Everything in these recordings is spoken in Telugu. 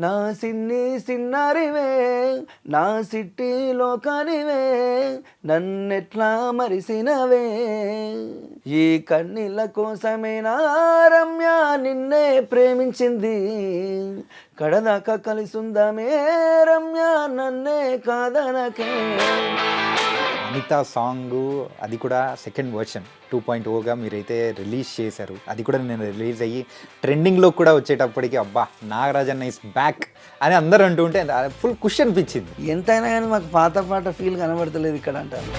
నా సిన్ని సిన్నారివే నా సిట్టిలో కానివే నన్నెట్లా మరిసినవే ఈ కన్నీళ్ళ కోసమే నా రమ్య నిన్నే ప్రేమించింది కడదాకా కలిసుందామే రమ్య నన్నే కాదనకే. అనిత సాంగ్ అది కూడా సెకండ్ వర్షన్ 2.0గా మీరైతే రిలీజ్ చేశారు. అది కూడా నేను రిలీజ్ అయ్యి ట్రెండింగ్లో కూడా వచ్చేటప్పటికి అబ్బా నాగరాజన్న ఇస్ బ్యాక్ అని అందరూ అంటూ ఉంటే ఫుల్ ఖుషి అనిపించింది. ఎంతైనా కానీ మాకు పాత ఫీల్ కనబడతలేదు ఇక్కడ అంటారు.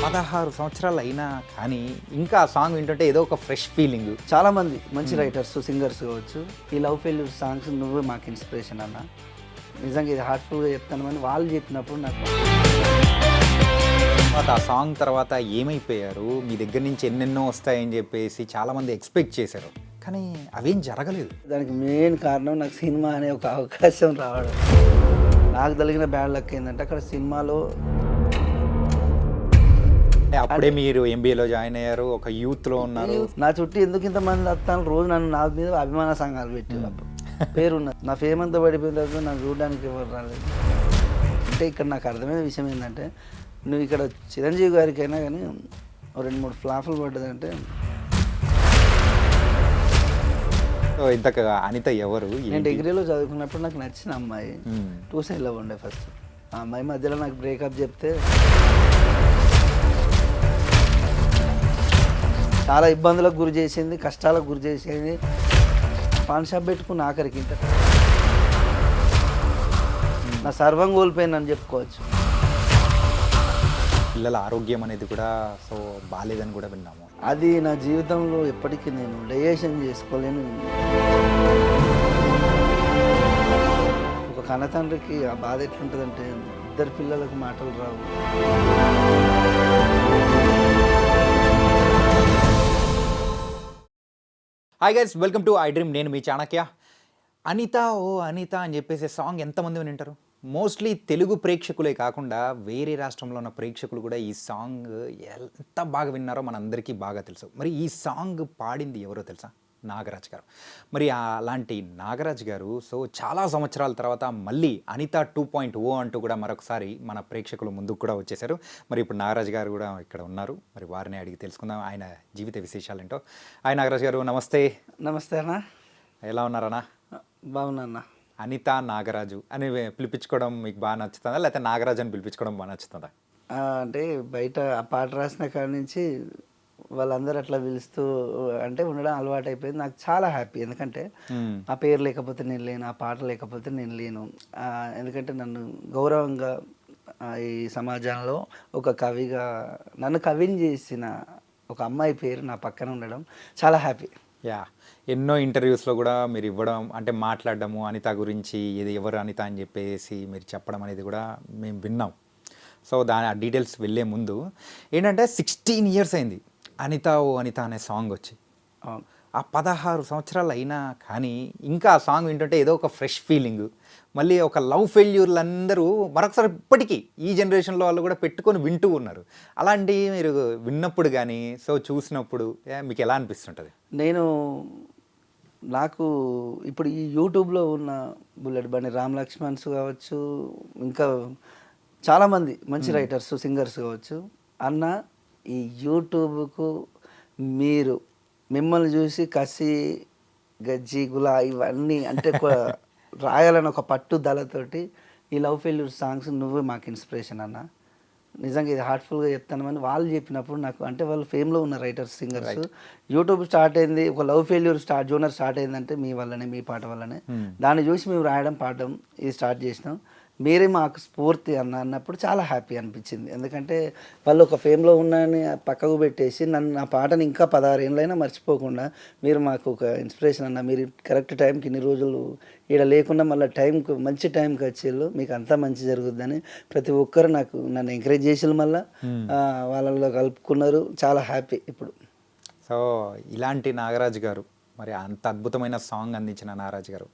16 సంవత్సరాలు అయినా కానీ ఇంకా ఆ సాంగ్ వింటుంటే ఏదో ఒక ఫ్రెష్ ఫీలింగ్. చాలామంది మంచి రైటర్స్ సింగర్స్ కావచ్చు ఈ లవ్ ఫెయిల్యూర్ సాంగ్స్ నువ్వే మాకు ఇన్స్పిరేషన్ అన్న. నిజంగా ఇది హార్ట్ఫుల్గా చెప్తాను అని వాళ్ళు చెప్పినప్పుడు నాకు ఆ సాంగ్ తర్వాత ఏమైపోయారు, మీ దగ్గర నుంచి ఎన్నెన్నో వస్తాయని చెప్పేసి చాలామంది ఎక్స్పెక్ట్ చేశారు, కానీ అవేం జరగలేదు. దానికి మెయిన్ కారణం నాకు సినిమా అనే ఒక అవకాశం రావడం. నాకు కలిగిన బ్యాడ్ లక్ ఏంటంటే అక్కడ సినిమాలో అప్పుడే మీరు ఎంబీఏలో జాయిన్ అయ్యారు, ఒక యూత్లో ఉన్నారు. నా చుట్టూ ఎందుకు ఇంతమంది వస్తాను రోజు నన్ను నా మీద అభిమాన సంఘాలు పెట్టేటప్పుడు పేరున్నది. నా ఫేమ్ అంతా పడిపోయిన తర్వాత నన్ను చూడడానికి ఎవరు రాలేదు. అంటే ఇక్కడ నాకు అర్థమైన విషయం ఏంటంటే నువ్వు ఇక్కడ చిరంజీవి గారికైనా కానీ 2-3 ఫ్లాపులు పడ్డదంటే. ఇంతగా అనిత ఎవరు? నేను డిగ్రీలో చదువుకున్నప్పుడు నాకు నచ్చిన అమ్మాయి 2 సైడ్లో ఉండే ఫస్ట్. ఆ అమ్మాయి మధ్యలో నాకు బ్రేకప్ చెప్తే చాలా ఇబ్బందులకు గురి చేసింది, కష్టాలకు గురి చేసింది. పాన్ షాప్ పెట్టుకుని ఆఖరికి ఇంత నా సర్వం కోల్పోయిందని చెప్పుకోవచ్చు. పిల్లల ఆరోగ్యం అనేది కూడా సో బాగాలేదని కూడా విన్నాము. అది నా జీవితంలో ఎప్పటికీ నేను డైజెషన్ చేసుకోలేను. ఒక కన్నతండ్రికి ఆ బాధ ఎట్లుంటుందంటే 2 పిల్లలకు మాటలు రావు. Hi guys, welcome to I dream. నేను మీ చాణక్య. అనిత ఓ అనిత అని చెప్పేసి సాంగ్ ఎంతమంది వింటారు? మోస్ట్లీ తెలుగు ప్రేక్షకులే కాకుండా వేరే రాష్ట్రంలో ఉన్న ప్రేక్షకులు కూడా ఈ సాంగ్ ఎంత బాగా విన్నారో మనందరికీ బాగా తెలుసు. మరి ఈ సాంగ్ పాడింది ఎవరో తెలుసా? నాగరాజ్ గారు. మరి అలాంటి నాగరాజ్ గారు సో చాలా సంవత్సరాల తర్వాత మళ్ళీ అనిత 2.0 అంటూ కూడా మరొకసారి మన ప్రేక్షకులు ముందుకు కూడా వచ్చేసారు. మరి ఇప్పుడు నాగరాజ్ గారు కూడా ఇక్కడ ఉన్నారు. మరి వారిని అడిగి తెలుసుకుందాం ఆయన జీవిత విశేషాలు ఏంటో. హాయ్ నాగరాజ్ గారు, నమస్తే. నమస్తే అన్న, ఎలా ఉన్నారన్నా? బాగున్నా. అనిత నాగరాజు అని పిలిపించుకోవడం మీకు బాగా నచ్చుతుందా, లేకపోతే నాగరాజు అని పిలిపించుకోవడం బాగా నచ్చుతుందా? అంటే బయట ఆ పాట రాసిన కాడి నుంచి వాళ్ళందరూ అట్లా పిలుస్తూ అంటే ఉండడం అలవాటు అయిపోయింది. నాకు చాలా హ్యాపీ, ఎందుకంటే ఆ పేరు లేకపోతే నేను లేను, ఆ పాట లేకపోతే నేను లేను. ఎందుకంటే నన్ను గౌరవంగా ఈ సమాజంలో ఒక కవిగా నన్ను కవిని చేసిన ఒక అమ్మాయి పేరు నా పక్కన ఉండడం చాలా హ్యాపీ. యా, ఎన్నో ఇంటర్వ్యూస్లో కూడా మీరు ఇవ్వడం అంటే మాట్లాడడము అనిత గురించి, ఇది ఎవరు అనిత అని చెప్పేసి మీరు చెప్పడం అనేది కూడా మేము విన్నాం. సో ఆ డీటెయిల్స్ వెళ్ళే ముందు ఏంటంటే 16 ఇయర్స్ అయింది అనిత ఓ అనిత అనే సాంగ్ వచ్చి. ఆ 16 సంవత్సరాలు అయినా కానీ ఇంకా ఆ సాంగ్ వింటుంటే ఏదో ఒక ఫ్రెష్ ఫీలింగ్. మళ్ళీ ఒక లవ్ ఫెయిల్యూర్లు అందరూ మరొకసారి ఇప్పటికీ ఈ జనరేషన్లో వాళ్ళు కూడా పెట్టుకొని వింటూ ఉన్నారు. అలాంటి మీరు విన్నప్పుడు కానీ సో చూసినప్పుడు మీకు ఎలా అనిపిస్తుంటుంది? నాకు ఇప్పుడు ఈ యూట్యూబ్లో ఉన్న బుల్లెట్ బండి రామ్ లక్ష్మణ్స్ కావచ్చు, ఇంకా చాలామంది మంచి రైటర్స్ సింగర్స్ కావచ్చు, అన్న ఈ యూట్యూబ్కు మిమ్మల్ని చూసి కసి గజ్జి గులా ఇవన్నీ అంటే రాయాలని ఒక పట్టుదలతోటి ఈ లవ్ ఫెయిల్యూర్ సాంగ్స్ నువ్వే మాకు ఇన్స్పిరేషన్ అన్న. నిజంగా ఇది హార్ట్ఫుల్గా చెప్తాను అని వాళ్ళు చెప్పినప్పుడు నాకు, అంటే వాళ్ళు ఫేమ్లో ఉన్న రైటర్స్ సింగర్స్, యూట్యూబ్ స్టార్ట్ అయింది ఒక లవ్ ఫెయిల్యూర్ జోనర్ స్టార్ట్ అయిందంటే మీ వల్లనే, మీ పాట వల్లనే. దాన్ని చూసి మేము రాయడం పాడడం ఇది స్టార్ట్ చేసినాం. మీరే మాకు స్ఫూర్తి అన్నప్పుడు చాలా హ్యాపీ అనిపించింది. ఎందుకంటే వాళ్ళు ఒక ఫేమ్లో ఉన్నాయని పక్కకు పెట్టేసి నా పాటని ఇంకా 16 ఏళ్ళైనా మర్చిపోకుండా మీరు మాకు ఒక ఇన్స్పిరేషన్ అన్న. మీరు కరెక్ట్ టైంకి ఇన్ని రోజులు ఇక్కడ లేకుండా మళ్ళీ టైంకి మంచి టైంకి వచ్చేళ్ళు, మీకు అంతా మంచి జరుగుద్దని ప్రతి ఒక్కరు నన్ను ఎంకరేజ్ చేసేళ్ళు, మళ్ళీ వాళ్ళలో కలుపుకున్నారు. చాలా హ్యాపీ ఇప్పుడు. సో ఇలాంటి నాగరాజు గారు, మరి అంత అద్భుతమైన సాంగ్ అందించిన నాగరాజ్ గారు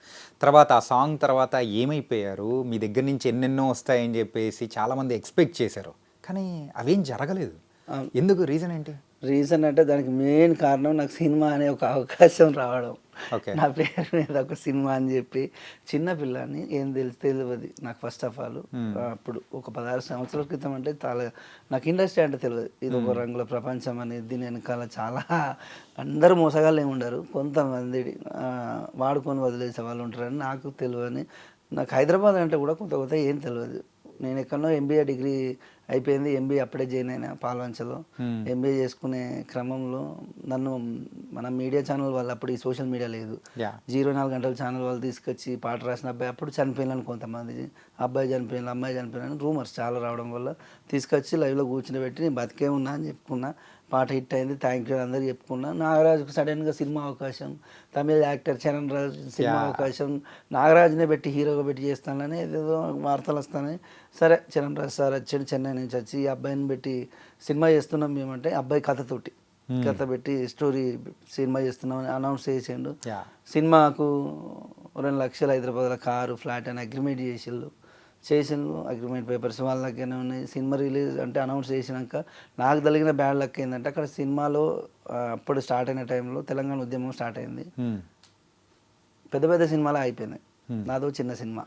తర్వాత ఆ సాంగ్ తర్వాత ఏమైపోయారు, మీ దగ్గర నుంచి ఎన్నెన్నో వస్తాయని చెప్పేసి చాలామంది ఎక్స్పెక్ట్ చేశారు, కానీ అవేం జరగలేదు. ఎందుకు? రీజన్ ఏంటి? రీజన్ అంటే దానికి మెయిన్ కారణం నాకు సినిమా అనే ఒక అవకాశం రావడం. ఓకే. నా పేరు మీద ఒక సినిమా అని చెప్పి చిన్న పిల్లని ఏం తెలియదు నాకు ఫస్ట్ ఆఫ్ ఆల్. అప్పుడు ఒక 16 సంవత్సరాల క్రితం అంటే చాలా నాకు ఇండస్ట్రీ అంటే తెలియదు. ఇది ఒక రంగుల ప్రపంచం అని దీని వెనకాల చాలా అందరూ మోసగాళ్ళు ఏమి ఉండరు, కొంతమంది వాడుకొని వదిలేసే వాళ్ళు ఉంటారని నాకు తెలియని. నాకు హైదరాబాద్ అంటే కూడా కొంత కొంత ఏం తెలియదు. నేను ఎక్కడో ఎంబీఏ డిగ్రీ అయిపోయింది, ఎంబీఏ అప్పుడే జాయిన్ అయినా పాల్వంచలో. ఎంబీఏ చేసుకునే క్రమంలో నన్ను మన మీడియా ఛానల్ వాళ్ళు, అప్పుడు ఈ సోషల్ మీడియా లేదు, 24 గంటల ఛానల్ వాళ్ళు తీసుకొచ్చి పాట రాసిన అబ్బాయి అప్పుడు చనిపోయినాను, కొంతమంది అబ్బాయి చనిపోయిన అమ్మాయి చనిపోయినాను రూమర్స్ చాలా రావడం వల్ల తీసుకొచ్చి లైవ్లో కూర్చుని పెట్టి నేను బతికే ఉన్నా అని చెప్పుకున్నా. పాట హిట్ అయింది, థ్యాంక్ యూ అందరికి చెప్పుకున్నా. నాగరాజుకు సడన్గా సినిమా అవకాశం, తమిళ యాక్టర్ చరణ్ రాజు సినిమా అవకాశం, నాగరాజునే పెట్టి హీరోగా పెట్టి చేస్తానని ఏదేదో వార్తలు వస్తాయి. సరే చరణ్ రాజు సార్ వచ్చాడు చెన్నై నుంచి వచ్చి, ఈ అబ్బాయిని పెట్టి సినిమా చేస్తున్నాం మేమంటే, అబ్బాయి కథతోటి కథ పెట్టి స్టోరీ సినిమా చేస్తున్నామని అనౌన్స్ చేసిండు. సినిమాకు 2 లక్షలు హైదరాబాద్లో కారు ఫ్లాట్ అని అగ్రిమెంట్ చేసిండు. అగ్రిమెంట్ పేపర్స్ వాళ్ళ దగ్గరనే ఉన్నాయి. సినిమా రిలీజ్ అంటే అనౌన్స్ చేసినాక నాకు కలిగిన బ్యాడ్ లక్ ఏంటంటే, అక్కడ సినిమాలో అప్పుడు స్టార్ట్ అయిన టైంలో తెలంగాణ ఉద్యమం స్టార్ట్ అయింది. పెద్ద పెద్ద సినిమాలు అయిపోయినాయి, నాదో చిన్న సినిమా.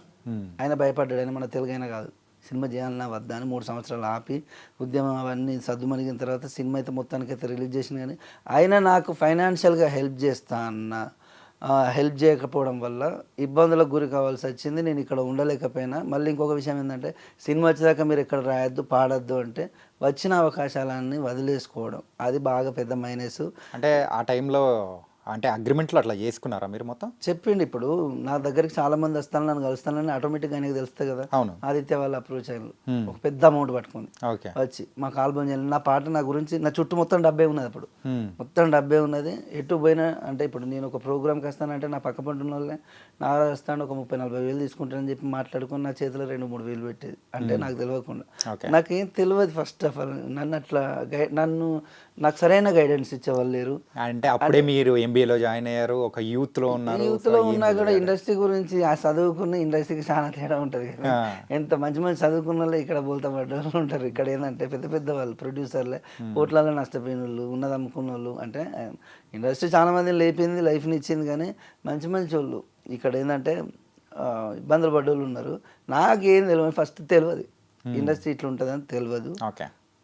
ఆయన భయపడ్డాడు, ఆయన మన తెలుగైనా కాదు, సినిమా చేయాలన్నా వద్దా అని 3 సంవత్సరాలు ఆపి ఉద్యమం అవన్నీ సద్దుమణిగిన తర్వాత సినిమా అయితే మొత్తానికైతే రిలీజ్ చేసిన. కానీ ఆయన నాకు ఫైనాన్షియల్గా హెల్ప్ చేస్తా అన్న హెల్ప్ చేయకపోవడం వల్ల ఇబ్బందులకు గురి కావాల్సి వచ్చింది. నేను ఇక్కడ ఉండలేకపోయినా. మళ్ళీ ఇంకొక విషయం ఏంటంటే, సినిమా వచ్చేదాకా మీరు ఎక్కడ రాయొద్దు పాడొద్దు అంటే వచ్చిన అవకాశాలన్నీ వదిలేసుకోవడం, అది బాగా పెద్ద మైనస్. అంటే ఆ టైంలో అంటే అగ్రిమెంట్లో అట్లా చేసుకున్నారా మీరు మొత్తం? చెప్పిండు. ఇప్పుడు నా దగ్గరికి చాలా మంది వస్తాను, నన్ను కలుస్తానని ఆటోమేటిక్గా ఆయనకి తెలుస్తుంది కదా. అవును. ఆదిత్య వాళ్ళు అప్రోచ్ అయ్యారు ఒక పెద్ద అమౌంట్ పట్టుకొని వచ్చి మాకు ఆల్బమ్ చేయాలి. నా పాట నా గురించి నా చుట్టూ మొత్తం డబ్బే ఉన్నది, అప్పుడు మొత్తం డబ్బే ఉన్నది. ఎటు పోయినా అంటే ఇప్పుడు నేను ఒక ప్రోగ్రామ్కి వస్తానంటే నా పక్క పంట ఉన్న వాళ్ళే నా వస్తాను ఒక 30-40 వేలు తీసుకుంటానని చెప్పి మాట్లాడుకొని నా చేతిలో 2-3 వేలు పెట్టేది, అంటే నాకు తెలియకుండా. నాకేం తెలియదు ఫస్ట్ ఆఫ్ ఆల్. నన్ను అట్లా నాకు సరైన గైడెన్స్ ఇచ్చేవాళ్ళు లేరు. అంటే అప్పుడే మీరు ఎంబీఏలో జాయిన్ అయ్యారు, ఒక యూత్లో ఉన్నారు. యూత్లో ఉన్నా కూడా ఇండస్ట్రీ గురించి ఆ చదువుకున్న ఇండస్ట్రీకి చాలా తేడా ఉంటుంది కదా. ఎంత మంచి మంచి చదువుకున్న వాళ్ళు ఇక్కడ బోల్తా పడ్డ ఉంటారు. ఇక్కడ ఏంటంటే పెద్ద పెద్ద వాళ్ళు ప్రొడ్యూసర్లే కోట్లలో నష్టపోయిన వాళ్ళు, ఉన్నది అమ్ముకున్న వాళ్ళు. అంటే ఇండస్ట్రీ చాలా మందిని లేపింది, లైఫ్ని ఇచ్చింది. కానీ మంచి మంచి వాళ్ళు ఇక్కడ ఏంటంటే ఇబ్బందులు పడ్డ వాళ్ళు ఉన్నారు. నాకేం తెలియదు, ఫస్ట్ తెలియదు ఇండస్ట్రీ ఇట్లా ఉంటుందని తెలియదు.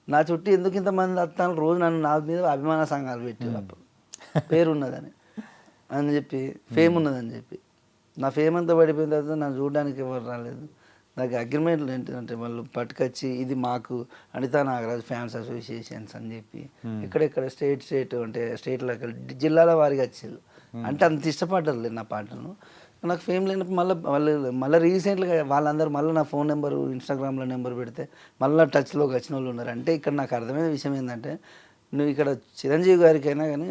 నా చుట్టూ ఎందుకు ఇంతమంది వస్తాను రోజు నన్ను నా మీద అభిమాన సంఘాలు పెట్టారు. అప్పుడు పేరు ఉన్నదని అని చెప్పి, ఫేమ్ ఉన్నదని చెప్పి, నా ఫేమ్ అంతా పడిపోయిన తర్వాత నన్ను చూడడానికి ఎవరు రాలేదు. నాకు అగ్రిమెంట్లు ఏంటంటే వాళ్ళు పట్టుకొచ్చి ఇది మాకు అనితా నాగరాజు ఫ్యాన్స్ అసోసియేషన్స్ అని చెప్పి ఎక్కడెక్కడ స్టేట్ అంటే స్టేట్లో జిల్లాల వారికి వచ్చేది. అంటే అంత ఇష్టపడ్డారు లేదు నా పాటను. నాకు ఫేమ్ లేనప్పుడు మళ్ళీ రీసెంట్గా వాళ్ళందరూ మళ్ళీ నా ఫోన్ నెంబరు ఇన్స్టాగ్రామ్లో నెంబర్ పెడితే మళ్ళీ టచ్లోకి వచ్చిన వాళ్ళు ఉన్నారు. అంటే ఇక్కడ నాకు అర్థమైన విషయం ఏంటంటే, నువ్వు ఇక్కడ చిరంజీవి గారికైనా కానీ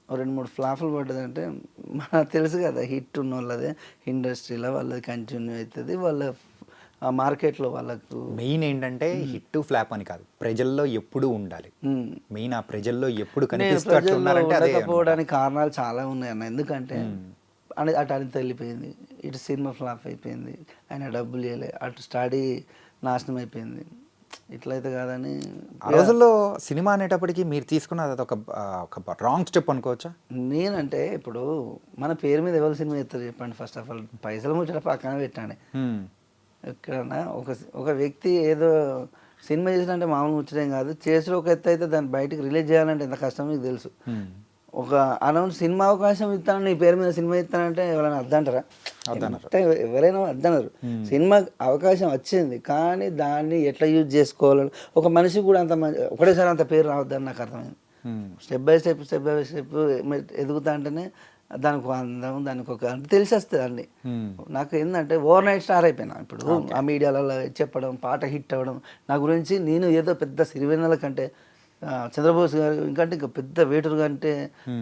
2-3 ఫ్లాపులు పడ్డదంటే మనకు తెలుసు కదా, హిట్ ఉన్న వాళ్ళదే ఇండస్ట్రీలో వాళ్ళది కంటిన్యూ అవుతుంది, వాళ్ళ మార్కెట్లో వాళ్ళకు. మెయిన్ ఏంటంటే హిట్ ఫ్లాప్ అని కాదు, ప్రజల్లో ఎప్పుడు ఉండాలి. మెయిన్ ఆ ప్రజల్లో ఎప్పుడు ఉండకపోవడానికి కారణాలు చాలా ఉన్నాయి అన్న. ఎందుకంటే అటు అనిత వెళ్ళిపోయింది, ఇటు సినిమా ఫ్లాప్ అయిపోయింది, ఆయన డబ్బులు ఇవ్వలే, అటు స్టడీ నాశనం అయిపోయింది. ఇట్లయితే కాదని ఆ రోజుల్లో సినిమా అనేటప్పటికీ మీరు తీసుకున్నది ఒక రాంగ్ స్టెప్ అనుకోవచ్చా? నేనంటే ఇప్పుడు మన పేరు మీద ఎవరు సినిమా చేస్తారు చెప్పండి. ఫస్ట్ ఆఫ్ ఆల్ పైసలు ముచ్చట పక్కన పెట్టండి. ఎక్కడన్నా ఒక వ్యక్తి ఏదో సినిమా చేసినంటే మామూలు ముచ్చటేం కాదు, చేసిన ఒక ఎత్తు అయితే దాన్ని బయటకు రిలీజ్ చేయాలంటే ఎంత కష్టం మీకు తెలుసు. ఒక అనౌన్స్ సినిమా అవకాశం ఇస్తాను, నీ పేరు మీద సినిమా ఇస్తానంటే ఎవరైనా అద్దంటారా? ఎవరైనా అద్దనరు. సినిమా అవకాశం వచ్చింది కానీ దాన్ని ఎట్లా యూజ్ చేసుకోవాలని ఒక మనిషి కూడా అంత ఒకటేసారి అంత పేరు రావద్దని నాకు అర్థమైంది. స్టెప్ బై స్టెప్ ఎదుగుతా అంటేనే దానికి ఒక అందం, దానికి ఒక తెలిసి వస్తుంది అన్ని. నాకు ఏంటంటే ఓవర్ నైట్ స్టార్ అయిపోయినా. ఇప్పుడు ఆ మీడియాలలో చెప్పడం, పాట హిట్ అవ్వడం, నా గురించి నేను ఏదో పెద్ద సిరివెన్నెల కంటే చంద్రబోస్ గారు ఇంకంటే ఇంకా పెద్ద వేటర్ కంటే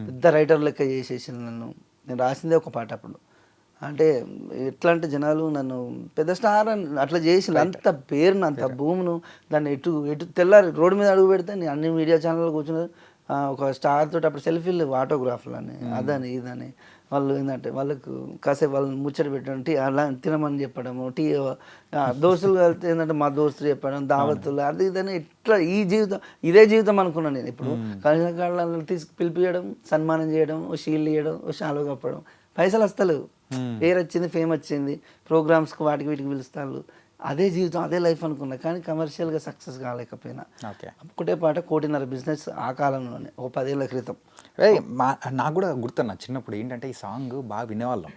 పెద్ద రైటర్ లెక్క చేసేసింది నన్ను. నేను రాసిందే ఒక పాట అప్పుడు. అంటే ఎట్లా అంటే జనాలు నన్ను పెద్ద స్టార్ అని అట్లా చేసి అంత పేరును అంత భూమును దాన్ని ఎటు తెల్లారి రోడ్డు మీద అడుగు పెడితే నేను అన్ని మీడియా ఛానల్లో కూర్చున్నారు, ఒక స్టార్ తోటి అప్పుడు సెల్ఫీలు ఆటోగ్రాఫ్లు అని అదని ఇదని వాళ్ళు ఏంటంటే వాళ్ళకు కాసేపు వాళ్ళని ముచ్చట పెట్టడం టీ అలా తినమని చెప్పడము టీ దోస్తులు కలిస్తే ఏంటంటే మా దోస్తులు చెప్పడం దావతులు అది ఇదని ఇట్లా ఈ జీవితం ఇదే జీవితం అనుకున్నాను నేను ఇప్పుడు కలిసిన కాళ్ళని పిలిపియడం సన్మానం చేయడం ఓ షీల్డ్ ఇవ్వడం ఓ షాలు కప్పడం పైసలు వస్తలేవు పేరు వచ్చింది ఫేమ్ వచ్చింది ప్రోగ్రామ్స్కి వాటికి వీటికి పిలుస్తారు అదే జీవితం అదే లైఫ్ అనుకున్నా కానీ కమర్షియల్గా సక్సెస్ కాలేకపోయినా ఓకే. ఒకటే పాట 1.5 కోటి బిజినెస్ ఆ కాలంలోనే ఒక 10 ఏళ్ల క్రితం. నాకు కూడా గుర్తున్నా చిన్నప్పుడు ఏంటంటే ఈ సాంగ్ బాగా వినేవాళ్ళం.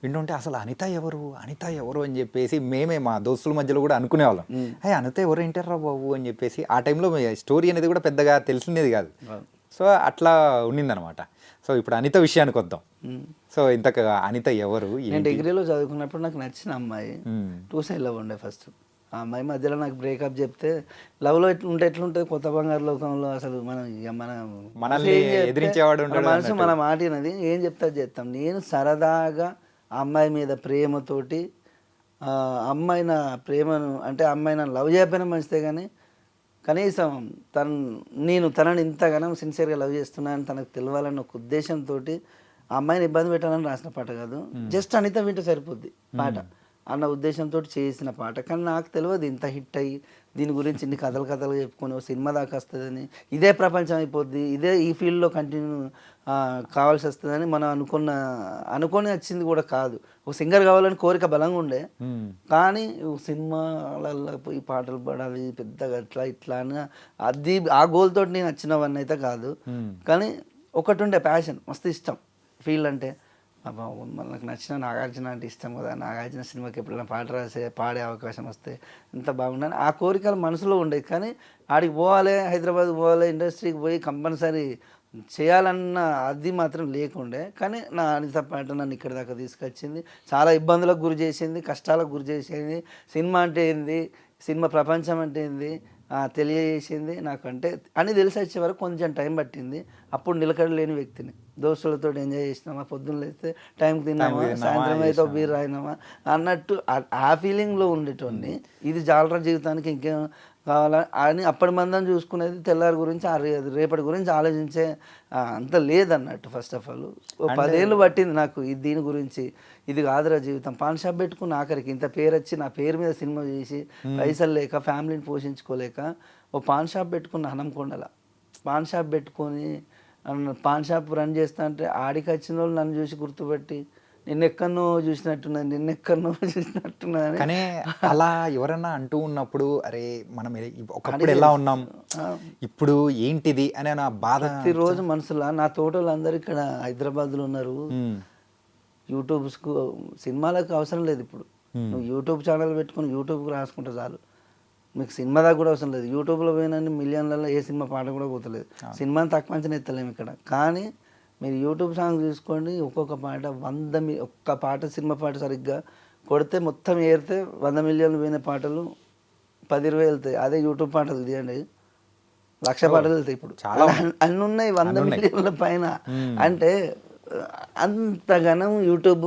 వింటుంటే అసలు అనిత ఎవరు అనిత ఎవరు అని చెప్పేసి మేమే మా దోస్తుల మధ్యలో కూడా అనుకునేవాళ్ళం. అయ్యి అనిత ఎవరు ఏంటారా బాబు అని చెప్పేసి ఆ టైంలో స్టోరీ అనేది కూడా పెద్దగా తెలిసినది కాదు. సో అట్లా ఉండిందనమాట. సో ఇప్పుడు అనిత విషయానికి వద్దాం. సో ఇంతకు అనిత ఎవరు? నేను డిగ్రీలో చదువుకున్నప్పుడు నాకు నచ్చిన అమ్మాయి 2 సైడ్ లవ్ ఉండే ఫస్ట్. ఆ అమ్మాయి మధ్యలో నాకు బ్రేకప్ చెప్తే లవ్లో ఎట్లుంటుంది కొత్త బంగారు లోకంలో అసలు మనం మనల్ని ఎదిరించేవాడు మనసు మన మాట అనేది ఏం చెప్తా చేస్తాం. నేను సరదాగా ఆ అమ్మాయి మీద ప్రేమతోటి అమ్మాయి నా ప్రేమను అంటే అమ్మాయి నన్ను లవ్ చేయకపోయినా మంచిదే కానీ కనీసం నేను తనని ఇంతగానో సిన్సియర్గా లవ్ చేస్తున్నాను తనకు తెలియాలన్న ఒక ఉద్దేశంతో ఆ అమ్మాయిని ఇబ్బంది పెట్టాలని రాసిన పాట కాదు, జస్ట్ అనిత వింటే సరిపోద్ది పాట అన్న ఉద్దేశంతో చేసిన పాట. కానీ నాకు తెలియదు ఇంత హిట్ అయ్యి దీని గురించి ఇన్ని కథలు చెప్పుకొని ఓ సినిమా దాకా వస్తుందని, ఇదే ప్రపంచం అయిపోద్ది, ఇదే ఈ ఫీల్డ్లో కంటిన్యూ కావాల్సి వస్తుందని మనం అనుకొని వచ్చింది కూడా కాదు. ఒక సింగర్ కావాలని కోరిక బలంగా ఉండే కానీ సినిమాలలో పోయి పాటలు పాడాలి పెద్దగా అట్లా ఇట్లా అని అది ఆ గోల్ తోటి నేను వచ్చినవన్నీ అయితే కాదు. కానీ ఒకటి ఉండే ప్యాషన్ మస్తు ఇష్టం ఫీల్డ్ అంటే. అబ్బా మనకు నచ్చిన నాగార్జున అంటే ఇష్టం కదా, నాగార్జున సినిమాకి ఎప్పుడైనా పాట రాసే పాడే అవకాశం వస్తే ఎంత బాగుండని ఆ కోరికలు మనసులో ఉండేది. కానీ ఆడికి పోవాలి, హైదరాబాద్ పోవాలి, ఇండస్ట్రీకి పోయి కంపల్సరీ చేయాలన్న అది మాత్రం లేకుండే. కానీ నా అనిత పాట నన్ను ఇక్కడి దాకా తీసుకొచ్చింది, చాలా ఇబ్బందులకు గురి చేసింది, కష్టాలకు గురి చేసింది. సినిమా అంటే ఏంది, సినిమా ప్రపంచం అంటే ఏంది తెలియజేసింది నాకంటే అని తెలిసి వచ్చే వరకు కొంచెం టైం పట్టింది. అప్పుడు నిలకడలేని వ్యక్తిని, దోస్తులతో ఎంజాయ్ చేసినామా, పొద్దున్న లేస్తే టైంకి తిన్నామా, సాయంత్రం అయితే బీర్ రాయినామా అన్నట్టు ఆ ఫీలింగ్లో ఉండేటోడిని. ఇది జాలరా జీవితానికి ఇంకేం కావాలా అని అప్పటి మందం చూసుకునేది, తెల్లారి గురించి రేపటి గురించి ఆలోచించే అంత లేదన్నట్టు. ఫస్ట్ ఆఫ్ ఆల్ ఓ 10 ఏళ్ళు పట్టింది నాకు దీని గురించి. ఇది కాదురా జీవితం, పాన్ షాప్ పెట్టుకున్న ఆఖరికి ఇంత పేరు వచ్చి నా పేరు మీద సినిమా చేసి పైసలు లేక ఫ్యామిలీని పోషించుకోలేక ఓ పాన్ షాప్ పెట్టుకున్న హనంకొండల. పాన్ షాప్ పెట్టుకొని పాన్ షాప్ రన్ చేస్తా అంటే ఆడికి వచ్చిన వాళ్ళు నన్ను చూసి గుర్తుపెట్టి నిన్నెక్కడో చూసినట్టున్నదని. కానీ అలా ఎవరన్నా అంటూ ఉన్నప్పుడు అరే మనం ఒకప్పుడు ఎలా ఉన్నాం ఇప్పుడు ఏంటిది అనే నా బాధ ప్రతిరోజు మనసులో. నా తోటలు అందరు ఇక్కడ హైదరాబాద్లో ఉన్నారు. యూట్యూబ్స్కు సినిమాలకు అవసరం లేదు ఇప్పుడు. నువ్వు యూట్యూబ్ ఛానల్ పెట్టుకుని యూట్యూబ్కి రాసుకుంటే చాలు, మీకు సినిమా దాకా కూడా అవసరం లేదు. యూట్యూబ్లో పోయినన్ని మిలియన్లలో ఏ సినిమా పాట కూడా పోతలేదు. సినిమాని తక్కువ అంచనా ఎత్తలేము ఇక్కడ. కానీ మీరు యూట్యూబ్ సాంగ్ చూసుకోండి, ఒక్కొక్క పాట ఒక్క పాట సినిమా పాట సరిగ్గా కొడితే మొత్తం ఏరితే 100 మిలియన్లు పోయిన పాటలు 10-20 వెళ్తాయి. అదే యూట్యూబ్ పాటలు తీయండి 1,00,000 పాటలు వెళ్తాయి. ఇప్పుడు చాలా అన్నీ ఉన్నాయి 100 మిలియన్ల పైన. అంటే అంతగానం యూట్యూబ్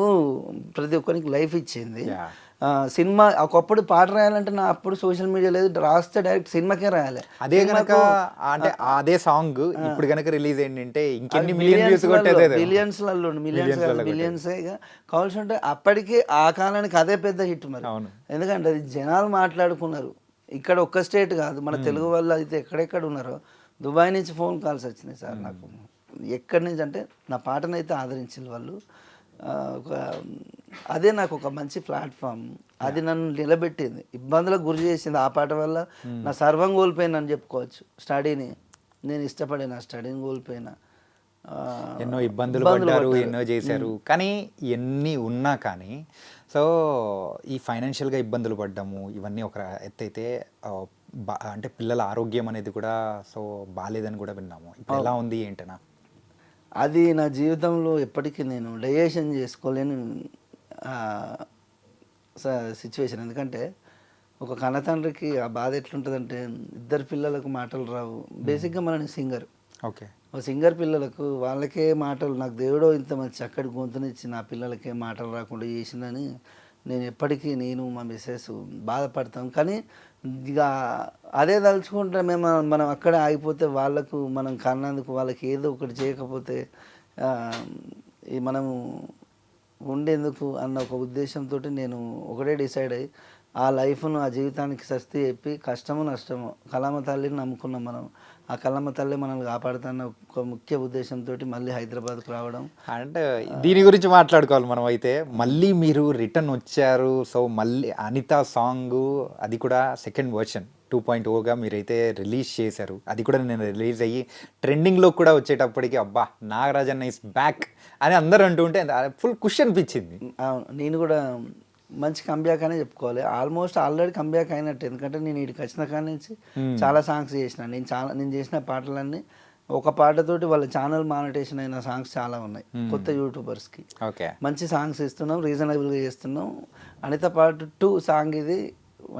ప్రతి ఒక్కరికి లైఫ్ ఇచ్చింది. సినిమా ఒకప్పుడు పాట రాయాలంటే నా అప్పుడు సోషల్ మీడియా లేదు, రాస్తే డైరెక్ట్ సినిమాకే రాయాలి. అదే కనుక అంటే అదే సాంగ్ ఇప్పుడు కనుక రిలీజ్ ఏంటంటే ఇంకెన్ని మిలియన్స్ కొట్టేది, మిలియన్స్ కావాల్సి ఉంటే అప్పటికి ఆ కాలానికి అదే పెద్ద హిట్ మరి. ఎందుకంటే అది జనాలు మాట్లాడుకున్నారు. ఇక్కడ ఒక్క స్టేట్ కాదు, మన తెలుగు వాళ్ళు అయితే ఎక్కడెక్కడ ఉన్నారో. దుబాయ్ నుంచి ఫోన్ కాల్స్ వచ్చినాయి సార్ నాకు, ఎక్కడి నుంచి అంటే నా పాటనైతే ఆదరించిన వాళ్ళు. అదే నాకు ఒక మంచి ప్లాట్ఫామ్, అది నన్ను నిలబెట్టింది. ఇబ్బందులకు గురి చేసింది ఆ పాట వల్ల. నా సర్వం కోల్పోయినా అని చెప్పుకోవచ్చు. స్టడీని నేను ఇష్టపడే నా స్టడీని కోల్పోయినా. ఎన్నో ఇబ్బందులు పడ్డారు, ఎన్నో చేశారు. కానీ ఎన్ని ఉన్నా కానీ సో ఈ ఫైనాన్షియల్గా ఇబ్బందులు పడ్డాము ఇవన్నీ ఒక ఎత్తైతే అంటే పిల్లల ఆరోగ్యం అనేది కూడా సో బాగాలేదని కూడా విన్నాము. ఇప్పుడు ఎలా ఉంది ఏంటనా? అది నా జీవితంలో ఎప్పటికీ నేను డైజెషన్ చేసుకోలేని సిచ్యువేషన్. ఎందుకంటే ఒక కన్నతండ్రికి ఆ బాధ ఎట్లుంటుందంటే, 2 పిల్లలకు మాటలు రావు. బేసిక్గా మన సింగర్, ఓకే, ఒక సింగర్ పిల్లలకు వాళ్ళకే మాటలు, నాకు దేవుడో ఇంత మంచి చక్కటి గొంతునిచ్చి నా పిల్లలకే మాటలు రాకుండా చేసిందని నేను ఎప్పటికీ నేను మా మిస్సెస్ బాధపడతాం. కానీ ఇక అదే తలుచుకుంటే మనం అక్కడే ఆగిపోతే వాళ్ళకు మనం కన్నందుకు వాళ్ళకి ఏదో ఒకటి చేయకపోతే ఈ మనము ఉండేందుకు అన్న ఒక ఉద్దేశంతో నేను ఒకటే డిసైడ్ అయ్యి ఆ లైఫ్ను ఆ జీవితానికి సస్తి చెప్పి కష్టము నష్టము కళామ తల్లిని నమ్ముకున్నాం మనం. ఆ కళామ తల్లి మనల్ని కాపాడుతున్న ఒక ముఖ్య ఉద్దేశంతో మళ్ళీ హైదరాబాద్కు రావడం. అంటే దీని గురించి మాట్లాడుకోవాలి మనం అయితే. మళ్ళీ మీరు రిటర్న్ వచ్చారు. సో మళ్ళీ అనిత సాంగ్ అది కూడా సెకండ్ వర్షన్ 2.0గా మీరైతే రిలీజ్ చేశారు. అది కూడా నేను రిలీజ్ అయ్యి ట్రెండింగ్లో కూడా వచ్చేటప్పటికి అబ్బా నాగరాజన్న ఇస్ బ్యాక్ అని అందరూ అంటూ ఉంటే ఫుల్ ఖుషి అనిపించింది. అవును, నేను కూడా మంచి కంబ్యాక్ అనే చెప్పుకోవాలి. ఆల్మోస్ట్ ఆల్రెడీ కంబ్యాక్ అయినట్టు. ఎందుకంటే నేను ఇక్కడికి వచ్చిన కాడి నుంచి చాలా సాంగ్స్ చేసిన. నేను చేసిన పాటలన్నీ ఒక పాటతోటి వాళ్ళ ఛానల్ మానిటేషన్ అయిన సాంగ్స్ చాలా ఉన్నాయి కొత్త యూట్యూబర్స్కి. ఓకే, మంచి సాంగ్స్ ఇస్తున్నాం, రీజనబుల్గా చేస్తున్నాం. అనిత పార్ట్ 2 సాంగ్ ఇది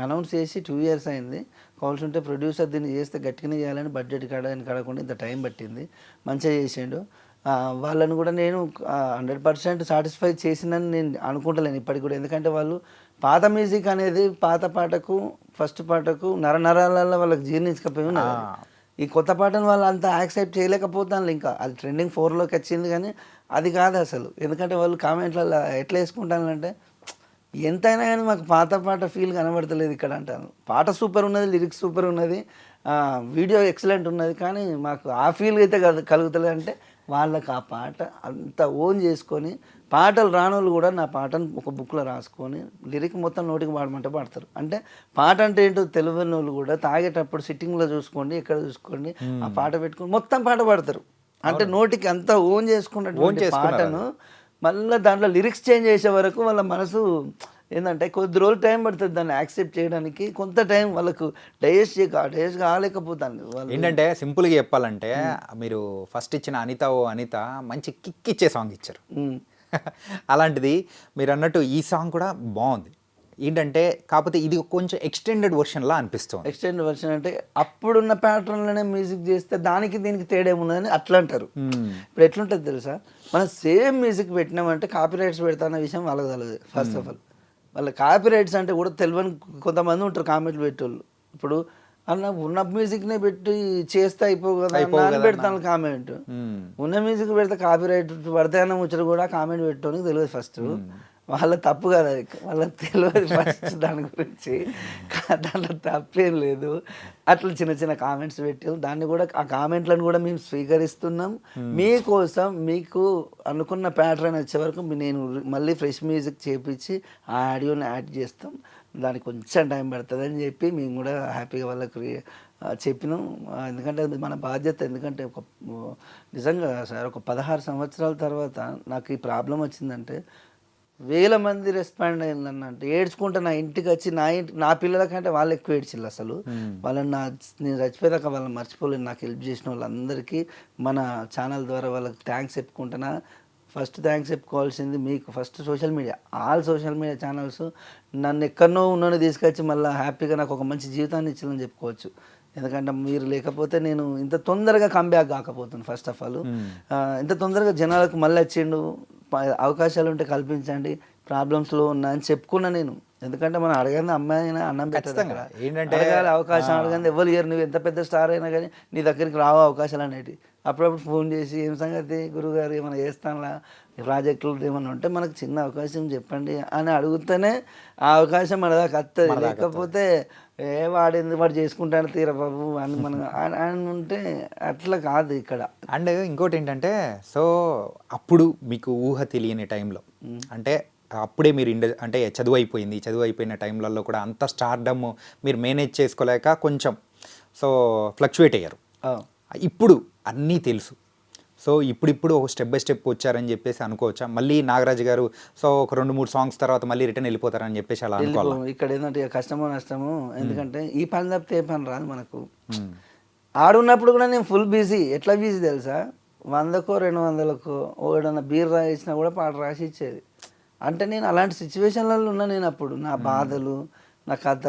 అనౌన్స్ చేసి 2 years అయింది. కావాల్సి ఉంటే ప్రొడ్యూసర్ దీన్ని చేస్తే గట్టిగానే చేయాలని బడ్జెట్ కడకుండా ఇంత టైం పట్టింది. మంచిగా చేసిండు. వాళ్ళని కూడా నేను 100% సాటిస్ఫై చేసిందని నేను అనుకుంటలేను ఇప్పటికి కూడా. ఎందుకంటే వాళ్ళు పాత మ్యూజిక్ అనేది పాత పాటకు ఫస్ట్ పాటకు నరాలలో వాళ్ళకి జీర్ణించకపోయి ఉన్నది. ఈ కొత్త పాటను వాళ్ళు అంతా యాక్సెప్ట్ చేయలేకపోతాను. ఇంకా అది ట్రెండింగ్ 4లోకి వచ్చింది కానీ అది కాదు అసలు. ఎందుకంటే వాళ్ళు కామెంట్లలో ఎట్లా వేసుకుంటానంటే ఎంతైనా కానీ మాకు పాత పాట ఫీల్ కనబడతలేదు ఇక్కడ అంటాను. పాట సూపర్ ఉన్నది, లిరిక్స్ సూపర్ ఉన్నది, వీడియో ఎక్సలెంట్ ఉన్నది, కానీ మాకు ఆ ఫీల్ అయితే కలుగుతలేదు. అంటే వాళ్ళకి ఆ పాట అంత ఓన్ చేసుకొని పాటలు రానోళ్ళు కూడా నా పాటను ఒక బుక్లో రాసుకొని లిరిక్ మొత్తం నోటికి పాడమంటే పాడతారు. అంటే పాట అంటే ఏంటో తెలియని వాళ్ళు కూడా తాగేటప్పుడు సిట్టింగ్లో చూసుకోండి, ఎక్కడ చూసుకోండి, ఆ పాట పెట్టుకొని మొత్తం పాట పాడతారు. అంటే నోటికి అంతా ఓన్ చేసుకున్నటువంటి పాటను మళ్ళీ దాంట్లో లిరిక్స్ చేంజ్ చేసే వరకు వాళ్ళ మనసు ఏంటంటే కొద్ది రోజులు టైం పడుతుంది దాన్ని యాక్సెప్ట్ చేయడానికి. కొంత టైం వాళ్ళకు డైజెస్ట్ కాలేకపోతాను. ఏంటంటే సింపుల్గా చెప్పాలంటే మీరు ఫస్ట్ ఇచ్చిన అనిత ఓ అనిత మంచి కిక్ ఇచ్చే సాంగ్ ఇచ్చారు. అలాంటిది మీరు అన్నట్టు ఈ సాంగ్ కూడా బాగుంది. ఏంటంటే కాకపోతే ఇది కొంచెం ఎక్స్టెండెడ్ వర్షన్లా అనిపిస్తుంది. ఎక్స్టెండెడ్ వర్షన్ అంటే అప్పుడున్న ప్యాటర్న్లోనే మ్యూజిక్ చేస్తే దానికి దీనికి తేడా ఏమున్నదని అట్లా అంటారు. ఇప్పుడు ఎట్లుంటుంది తెలుసా, మనం సేమ్ మ్యూజిక్ పెట్టినామంటే కాపీ రైట్స్ పెడతాన్న విషయం వాళ్ళకి తెలియదు. ఫస్ట్ ఆఫ్ ఆల్ వాళ్ళ కాపీ రైట్స్ అంటే కూడా తెలియని కొంతమంది ఉంటారు కామెంట్లు పెట్టేవాళ్ళు. ఇప్పుడు అన్న ఉన్న మ్యూజిక్నే పెట్టి చేస్తే అయిపోవు కదా అని పెడతాను కామెంట్. ఉన్న మ్యూజిక్ పెడితే కాపీ రైట్ పడితే అన్న ముచ్చట కూడా కామెంట్ పెట్టడానికి తెలియదు ఫస్ట్. వాళ్ళ తప్పు కదా అది, వాళ్ళకి తెలియదు ఫస్ట్ దాని గురించి. దాంట్లో తప్పేం లేదు. అట్లా చిన్న చిన్న కామెంట్స్ పెట్టాం. దాన్ని కూడా ఆ కామెంట్లను కూడా మేము స్వీకరిస్తున్నాం. మీకోసం మీకు అనుకున్న ప్యాటర్న్ వచ్చే వరకు నేను మళ్ళీ ఫ్రెష్ మ్యూజిక్ చేపించి ఆ ఆడియోని యాడ్ చేస్తాం. దానికి కొంచెం టైం పడుతుంది అని చెప్పి మేము కూడా హ్యాపీగా వాళ్ళకి చెప్పినాం. ఎందుకంటే అది మన బాధ్యత. ఎందుకంటే నిజంగా సార్ ఒక 16 సంవత్సరాల తర్వాత నాకు ఈ ప్రాబ్లం వచ్చిందంటే 1000 మంది రెస్పాండ్ అయిందన్న. అంటే ఏడ్చుకుంటే నా ఇంటికి వచ్చి నా పిల్లల కంటే వాళ్ళు ఎక్కువ ఏడ్చిల్లు అసలు. వాళ్ళని నేను చచ్చిపోయాక వాళ్ళని మర్చిపోలేను. నాకు హెల్ప్ చేసిన వాళ్ళందరికీ మన ఛానల్ ద్వారా వాళ్ళకి థ్యాంక్స్ చెప్పుకుంటున్నా. ఫస్ట్ థ్యాంక్స్ చెప్పుకోవాల్సింది మీకు, first social media, all social media channels నన్ను ఎక్కడనో ఉన్నోని తీసుకొచ్చి మళ్ళీ హ్యాపీగా నాకు ఒక మంచి జీవితాన్ని ఇచ్చిందని చెప్పుకోవచ్చు. ఎందుకంటే మీరు లేకపోతే నేను ఇంత తొందరగా కంబ్యాక్ కాకపోతుంది. ఫస్ట్ ఆఫ్ ఆల్ ఇంత తొందరగా జనాలకు మళ్ళీ వచ్చిండు, అవకాశాలు ఉంటే కల్పించండి, ప్రాబ్లమ్స్లో ఉన్నా అని చెప్పుకున్నా నేను. ఎందుకంటే మనం అడగంది అమ్మాయి అయినా అన్నం పెట్టాలి, అడగాలి అవకాశం. అడగంది ఎవరు ఇయర్ నువ్వు ఎంత పెద్ద స్టార్ అయినా కానీ నీ దగ్గరికి రావు అవకాశాలు అనేవి. అప్పుడప్పుడు ఫోన్ చేసి ఏం సంగతి గురుగారు ఏమైనా చేస్తానులా ప్రాజెక్టులు ఏమన్నా ఉంటే మనకు చిన్న అవకాశం చెప్పండి అని అడుగుతూనే ఆ అవకాశం మన దాకా వస్తుంది. లేకపోతే వాడు చేసుకుంటాను తీరా బాబు అని మనం అని ఉంటే అట్లా కాదు ఇక్కడ. అండ్ ఇంకోటి ఏంటంటే సో అప్పుడు మీకు ఊహ తెలియని టైంలో అంటే అప్పుడే మీరు అంటే చదువు అయిపోయిన టైంలలో కూడా అంత స్టార్డమ్ మీరు మేనేజ్ చేసుకోలేక కొంచెం సో ఫ్లక్చువేట్ అయ్యారు. ఇప్పుడు అన్నీ తెలుసు. సో ఇప్పుడిప్పుడు ఒక స్టెప్ బై స్టెప్ వచ్చారని చెప్పేసి అనుకోవచ్చా? మళ్ళీ నాగరాజు గారు సో ఒక 2-3 సాంగ్స్ తర్వాత మళ్ళీ రిటర్న్ వెళ్ళిపోతారని చెప్పేసి అలా అనుకోవాలి. ఇక్కడ ఏంటంటే కష్టమో నష్టము. ఎందుకంటే ఈ పని తప్పితే ఏ పని రాదు మనకు. ఆడున్నప్పుడు కూడా నేను ఫుల్ బిజీ. ఎట్లా బిజీ తెలుసా, 100కో 200కో ఏదన్నా బీర్ రాసినా కూడా పాట రాసి ఇచ్చేది. అంటే నేను అలాంటి సిచ్యువేషన్లలో ఉన్నా. నేను అప్పుడు నా బాధలు, నా కథ,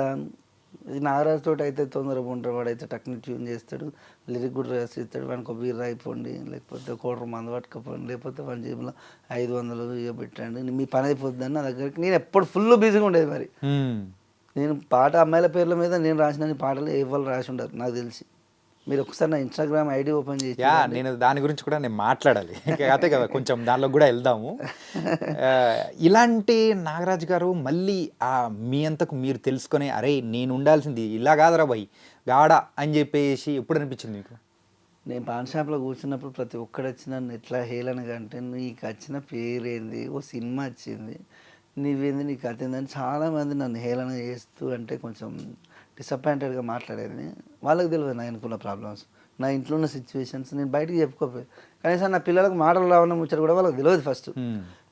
ఇది నాగరాజు తోటి అయితే తొందరగా ఉంటాడు, వాడైతే టక్ని ట్యూన్ చేస్తాడు, లిరిక్ కూడా రాసిస్తాడు. వానికి ఒక బీర్ అయిపోండి, లేకపోతే కోటర్ మందు పట్టుకపోండి, లేకపోతే వాళ్ళ జేబులో 500 ఇక పెట్టండి, మీ పని అయిపోద్దని నా దగ్గరికి. నేను ఎప్పుడు ఫుల్ బిజీగా ఉండేది. మరి నేను పాట అమ్మాయిల పేర్ల మీద నేను రాసిన పాటలు ఎవరు రాసి ఉండరు నాకు తెలిసి. మీరు ఒకసారి నా ఇన్స్టాగ్రామ్ ఐడి ఓపెన్ చేసి యా నేను దాని గురించి కూడా నేను మాట్లాడాలి. అదే కదా కొంచెం దానిలో కూడా వెళ్దాము. ఆ, ఇలాంటి నాగరాజు గారు మళ్ళీ మీ అంతకు మీరు తెలుసుకొని అరే నేను ఉండాల్సింది ఇలా కాదురా భయ్ గాడా అని చెప్పేసి ఎప్పుడు అనిపించింది మీకు? నేను పాన్ షాప్లో కూర్చున్నప్పుడు ప్రతి ఒక్కడు వచ్చి నన్ను ఎట్లా హేళనగా అంటే, నీకు వచ్చిన పేరేంది, ఓ సినిమా వచ్చింది, నీవేంది, నీకు కథ ఏందని చాలామంది నన్ను హేళన చేస్తూ అంటే కొంచెం డిసప్పాయింటెడ్గా మాట్లాడేది. వాళ్ళకి తెలియదు నా అనుకున్న ప్రాబ్లమ్స్, నా ఇంట్లో ఉన్న సిచ్యువేషన్స్ నేను బయటికి చెప్పుకోపోయి. కనీసం నా పిల్లలకు మాటలు రావడం ముచ్చట కూడా వాళ్ళకి తెలియదు ఫస్ట్.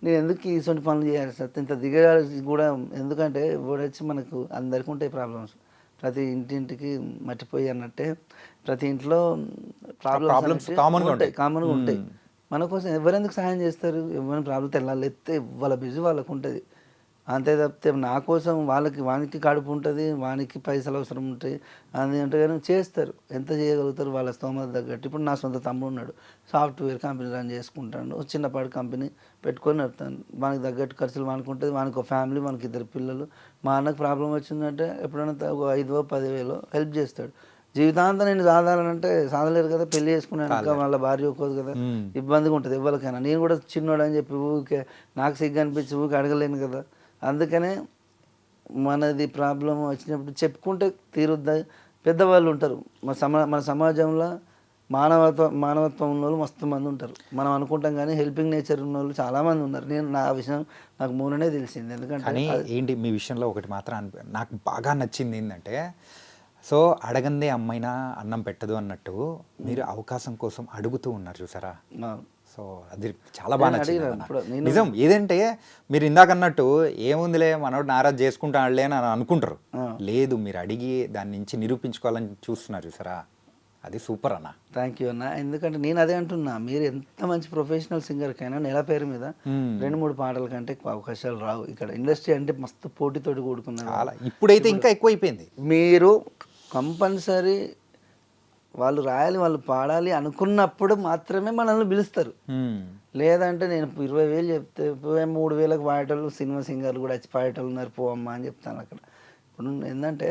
నేను ఎందుకు ఇటువంటి పనులు చేయాలి సార్, ఇంత దిగజాల్సి కూడా ఎందుకంటే వచ్చి మనకు అందరికీ ఉంటాయి ప్రాబ్లమ్స్. ప్రతి ఇంటింటికి మట్టిపోయి అన్నట్టే ప్రతి ఇంట్లో ప్రాబ్లమ్స్ కామన్గా ఉంటాయి. కామన్గా ఉంటాయి. మన కోసం ఎవరెందుకు సహాయం చేస్తారు? ఎవరైనా ప్రాబ్లం తెల్లాలి ఎత్తే వాళ్ళ బిజీ వాళ్ళకు ఉంటుంది. అంతే తప్పితే నా కోసం వానికి కడుపు ఉంటుంది, వానికి పైసలు అవసరం ఉంటాయి, అది అంటే కానీ చేస్తారు. ఎంత చేయగలుగుతారు వాళ్ళ స్తోమత తగ్గట్టు. ఇప్పుడు నా సొంత తమ్ముడు ఉన్నాడు, సాఫ్ట్వేర్ కంపెనీ రన్ చేసుకుంటాడు, చిన్నపాటి కంపెనీ పెట్టుకొని నడుపుతాను. వానికి తగ్గట్టు ఖర్చులు వానికి ఉంటుంది, వానికి ఒక ఫ్యామిలీ, మనకి 2 పిల్లలు. మా అన్నకు ప్రాబ్లం వచ్చిందంటే ఎప్పుడైనా ఒక 5,000-10,000 హెల్ప్ చేస్తాడు. జీవితాంతం నేను సాధాలంటే సాధలేరు కదా, పెళ్లి చేసుకున్నాను ఇంకా వాళ్ళ భార్య ఒక్కోదు కదా, ఇబ్బందిగా ఉంటుంది ఎవరికైనా. నేను కూడా చిన్నోడు అని చెప్పి ఊరికే నాకు సిగ్గు అనిపించి ఊరికి అడగలేను కదా. అందుకనే మనది ప్రాబ్లం వచ్చినప్పుడు చెప్పుకుంటే తీరుద్దా. పెద్దవాళ్ళు ఉంటారు మన సమాజంలో. మానవత్వం ఉన్న వాళ్ళు మస్తు మంది ఉంటారు. మనం అనుకుంటాం కానీ హెల్పింగ్ నేచర్ ఉన్న వాళ్ళు చాలామంది ఉన్నారు. నా విషయం నాకు మూలనే తెలిసింది. ఎందుకంటే కానీ ఏంటి మీ విషయంలో ఒకటి మాత్రం నాకు బాగా నచ్చింది ఏంటంటే, సో అడగందే అమ్మైనా అన్నం పెట్టదు అన్నట్టు మీరు అవకాశం కోసం అడుగుతూ ఉన్నారు చూసారా. సో అది చాలా బాగా నచ్చింది. నిజం ఏదంటే మీరు ఇందాక అన్నట్టు ఏముందిలే మనోడు నారాజు చేసుకుంటాడులే అని అనుకుంటారు. లేదు, మీరు అడిగి దాని నుంచి నిరూపించుకోవాలని చూస్తున్నారు చూసారా, అది సూపర్ అన్న. థ్యాంక్ యూ అన్న. ఎందుకంటే నేను అదే అంటున్నా, మీరు ఎంత మంచి ప్రొఫెషనల్ సింగర్కైనా నెల పేరు మీద 2-3 పాటల కంటే ఎక్కువ అవకాశాలు రావు. ఇక్కడ ఇండస్ట్రీ అంటే మస్తు పోటీతోటి కూడుకున్నారు. ఇప్పుడైతే ఇంకా ఎక్కువైపోయింది. మీరు కంపల్సరీ వాళ్ళు రాయాలి, వాళ్ళు పాడాలి అనుకున్నప్పుడు మాత్రమే మనల్ని పిలుస్తారు. లేదంటే నేను 20,000 చెప్తే 3,000కి పాడేటోళ్ళు, సినిమా సింగర్లు కూడా వచ్చి పాడేటోళ్ళు ఉన్నారు, పోవమ్మా అని చెప్తాను అక్కడ. ఇప్పుడు ఏంటంటే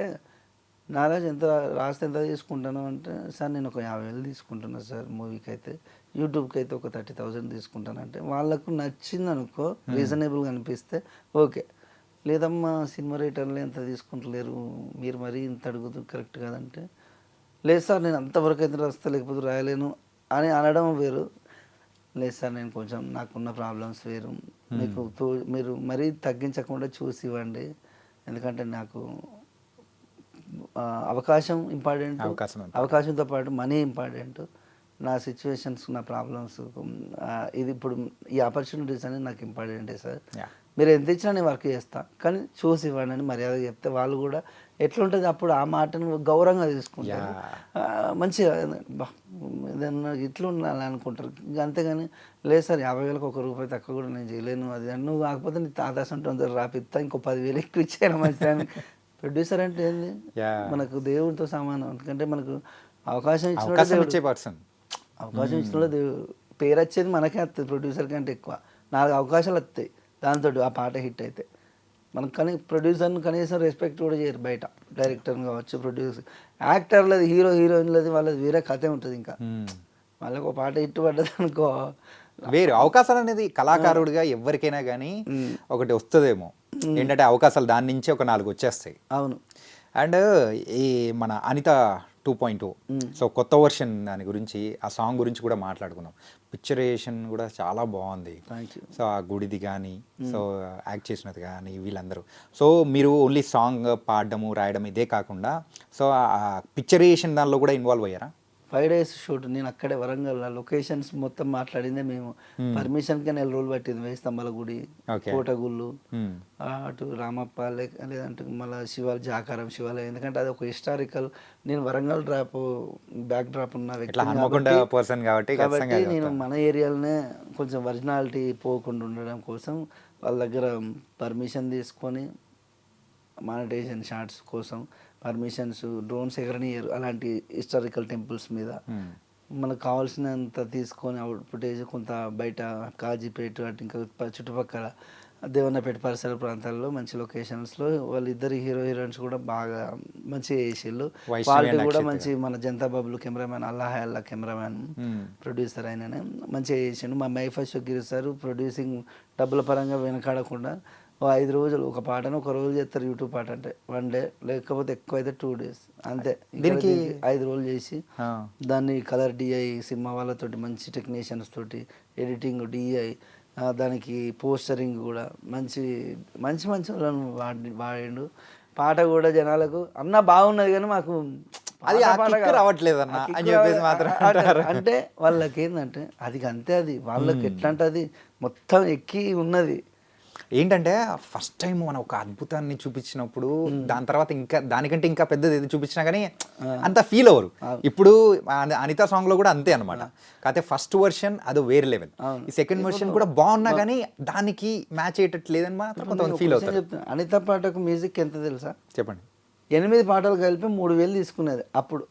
నారాజ్ ఎంత రాస్తే ఎంత తీసుకుంటాను అంటే, సార్ నేను ఒక 50,000 తీసుకుంటున్నాను సార్ మూవీకి అయితే, యూట్యూబ్కి అయితే ఒక 30,000 తీసుకుంటానంటే వాళ్ళకు నచ్చింది అనుకో, రీజనబుల్గా అనిపిస్తే ఓకే. లేదమ్మా సినిమా రేటర్లు ఎంత తీసుకుంటలేరు, మీరు మరీ ఇంత అడుగుతూ కరెక్ట్ కాదంటే, లేదు సార్ నేను అంతవరకు అయితే రాస్తా, లేకపోతే రాయలేను అని అనడం వేరు. లేదు సార్ నేను కొంచెం నాకున్న ప్రాబ్లమ్స్ వేరు, మీకు మీరు మరీ తగ్గించకుండా చూసి ఇవ్వండి. ఎందుకంటే నాకు అవకాశం ఇంపార్టెంట్, అవకాశంతో పాటు మనీ ఇంపార్టెంట్. నా సిచ్యువేషన్స్, నా ప్రాబ్లమ్స్, ఇది ఇప్పుడు ఈ ఆపర్చునిటీస్ అనేది నాకు ఇంపార్టెంటే సార్. మీరు ఎంత ఇచ్చినా నేను వర్క్ చేస్తా, కానీ చూసి ఇవ్వండి అని మర్యాద చెప్తే వాళ్ళు కూడా ఎట్లుంటుంది అప్పుడు ఆ మాటను గౌరవంగా తీసుకుంటారు. మంచిగా ఏదన్నా ఇట్లా ఉండాలి అనుకుంటారు. ఇంకా అంతేగాని లేదు సార్ 50,000కి ₹1 తక్కువ కూడా నేను చేయలేను, అది నువ్వు కాకపోతే నీ తాతాసు ఉంటుంది రాపిస్తా, ఇంకో 10,000 ఎక్కువ ఇచ్చాను మంచిదని. ప్రొడ్యూసర్ అంటే ఏంది, మనకు దేవుడితో సమానం. ఎందుకంటే మనకు అవకాశం ఇచ్చిన అవకాశం ఇచ్చిన దేవుడు, పేరు వచ్చేది మనకే వస్తుంది ప్రొడ్యూసర్ కంటే ఎక్కువ. 4 అవకాశాలు వస్తాయి దాంతో ఆ పాట హిట్ అయితే. మనకు కానీ ప్రొడ్యూసర్ని కనీసం రెస్పెక్ట్ కూడా చేయరు బయట. డైరెక్టర్ని కావచ్చు, ప్రొడ్యూసర్, యాక్టర్లది, హీరోయిన్లది వాళ్ళది వేరే కథే ఉంటుంది. ఇంకా వాళ్ళకి ఒక పాట హిట్ పడ్డది అనుకో, వేరు అవకాశాలు అనేది కళాకారుడిగా ఎవరికైనా కానీ ఒకటి వస్తుందేమో. ఏంటంటే అవకాశాలు దాని నుంచి ఒక 4 వచ్చేస్తాయి. అవును. అండ్ ఈ మన అనిత 2.0, సో కొత్త వర్షన్ దాని గురించి, ఆ సాంగ్ గురించి కూడా మాట్లాడుకున్నాం. పిక్చరేషన్ కూడా చాలా బాగుంది. సో ఆ గుడిది కానీ, సో యాక్ట్ చేసినది కానీ వీళ్ళందరూ. సో మీరు ఓన్లీ సాంగ్ పాడడము రాయడం ఇదే కాకుండా, సో ఆ పిక్చరేషన్ దానిలో కూడా ఇన్వాల్వ్ అయ్యారా? 5 days షూట్. నేను అక్కడే వరంగల్ లొకేషన్స్ మొత్తం మాట్లాడిందే మేము. పర్మిషన్కి 4 రోజులు పట్టింది. 1000 స్తంభాల గుడి, కోటగుళ్ళు, అటు రామప్ప, లేదంటే మళ్ళీ జాకారం శివాలయం. ఎందుకంటే అది ఒక హిస్టారికల్. నేను వరంగల్ బ్యాక్ డ్రాప్ ఉన్న వ్యక్తి కాబట్టి నేను మన ఏరియాలోనే కొంచెం ఒరిజినాలిటీ పోకుండా ఉండడం కోసం వాళ్ళ దగ్గర పర్మిషన్ తీసుకొని మానిటైజేషన్ షార్ట్స్ కోసం పర్మిషన్స్, డ్రోన్స్ ఎగరనియరు అలాంటి హిస్టారికల్ టెంపుల్స్ మీద. మనకు కావాల్సినంత తీసుకొని అవుట్ ఫుటేజ్ కొంత బయట కాజీపేట అటు ఇంకా చుట్టుపక్కల దేవన్నపేట పరిసర ప్రాంతాల్లో మంచి లొకేషన్స్లో వాళ్ళిద్దరు హీరోయిన్స్ కూడా బాగా మంచిగా చేసిళ్ళు. క్వాలిటీ కూడా మంచి, మన జనతా బాబులు కెమెరామ్యాన్ అల్లా కెమెరామ్యాన్ ప్రొడ్యూసర్ అయిననే మంచిగా చేసిండు. మా మైఫస్ట్ గిరి సార్ ప్రొడ్యూసింగ్ డబ్బుల పరంగా వెనకాడకుండా 5 రోజులు ఒక పాటను ఒక రోజు చేస్తారు. యూట్యూబ్ పాట అంటే 1 డే, లేకపోతే ఎక్కువైతే 2 days అంతే. దీనికి 5 రోజులు చేసి దాన్ని కలర్ డిఐ సినిమా వాళ్ళతోటి మంచి టెక్నీషియన్స్ తోటి ఎడిటింగ్ డిఐ, దానికి పోస్టరింగ్ కూడా మంచి మంచి మంచి వాళ్ళని వాడిండు. పాట కూడా జనాలకు అన్న బాగున్నది కానీ మాకు అది రావట్లేదు అన్న అని చెప్పేసి మాత్రం అంటే వాళ్ళకి ఏంటంటే అది అంతే, అది వాళ్ళకి ఎట్లా అంటే అది మొత్తం ఎక్కి ఉన్నది. ఏంటంటే ఫస్ట్ టైం మనం ఒక అద్భుతాన్ని చూపించినప్పుడు దాని తర్వాత ఇంకా దానికంటే ఇంకా పెద్దది ఏది చూపించినా కానీ అంత ఫీల్ అవ్వరు. ఇప్పుడు అనితా సాంగ్ లో కూడా అంతే అనమాట. కాకపోతే ఫస్ట్ వర్షన్ అది వేరే లెవెల్, ఈ సెకండ్ వర్షన్ కూడా బాగున్నా కానీ దానికి మ్యాచ్ అయ్యేటట్లేదని మాత్రం కొంతమంది ఫీల్ అవుతారు. అనితా పాటకు మ్యూజిక్ ఎంత తెలుసా? చెప్పండి. 8 పాటలు కలిపి 3,000 తీసుకునేది అప్పుడు.